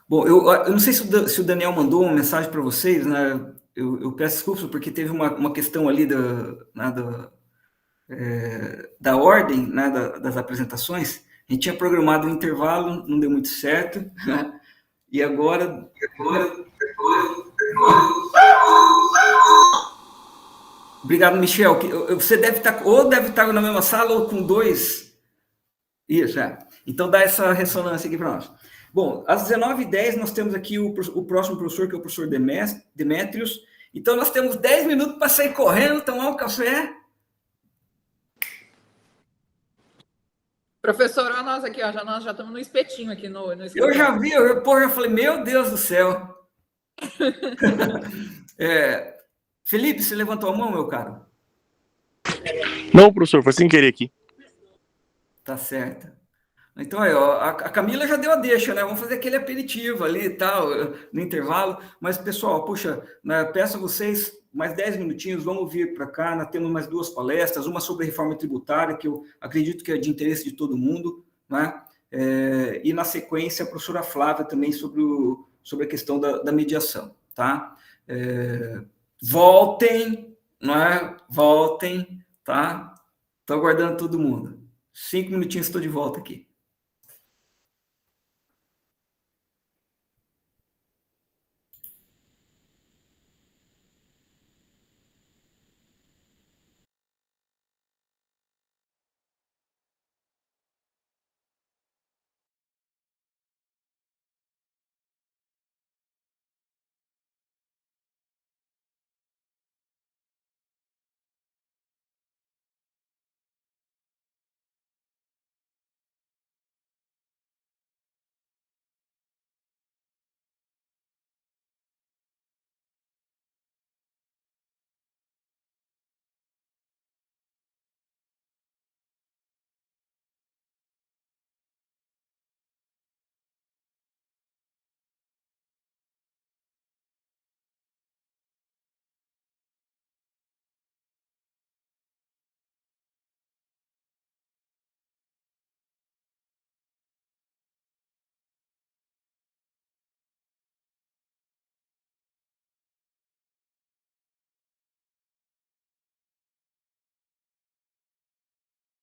Bom, eu não sei se o Daniel mandou uma mensagem para vocês, né? Eu peço desculpas, porque teve uma questão ali da ordem, né, das apresentações. A gente tinha programado um intervalo, não deu muito certo, né? E agora... Obrigado, Michel. Você deve estar na mesma sala ou com dois. Isso, é. Então dá essa ressonância aqui para nós. Bom, às 19h10 nós temos aqui o próximo professor, que é o professor Demétrios. Então nós temos 10 minutos para sair correndo, tomar um café. Professor, olha nós aqui, ó, nós já estamos no espetinho aqui no Eu já vi, eu falei, meu Deus do céu. Felipe, você levantou a mão, meu caro? Não, professor, foi sem querer aqui. Tá certo. Então, aí, ó, a Camila já deu a deixa, né? Vamos fazer aquele aperitivo ali e tal, no intervalo. Mas, pessoal, puxa, né, peço a vocês mais 10 minutinhos, vamos vir para cá. Nós temos mais 2 palestras, uma sobre reforma tributária, que eu acredito que é de interesse de todo mundo, né? E, na sequência, a professora Flávia também sobre a questão da mediação, tá? Voltem, né? Voltem, tá? Estou aguardando todo mundo. 5 minutinhos, estou de volta aqui.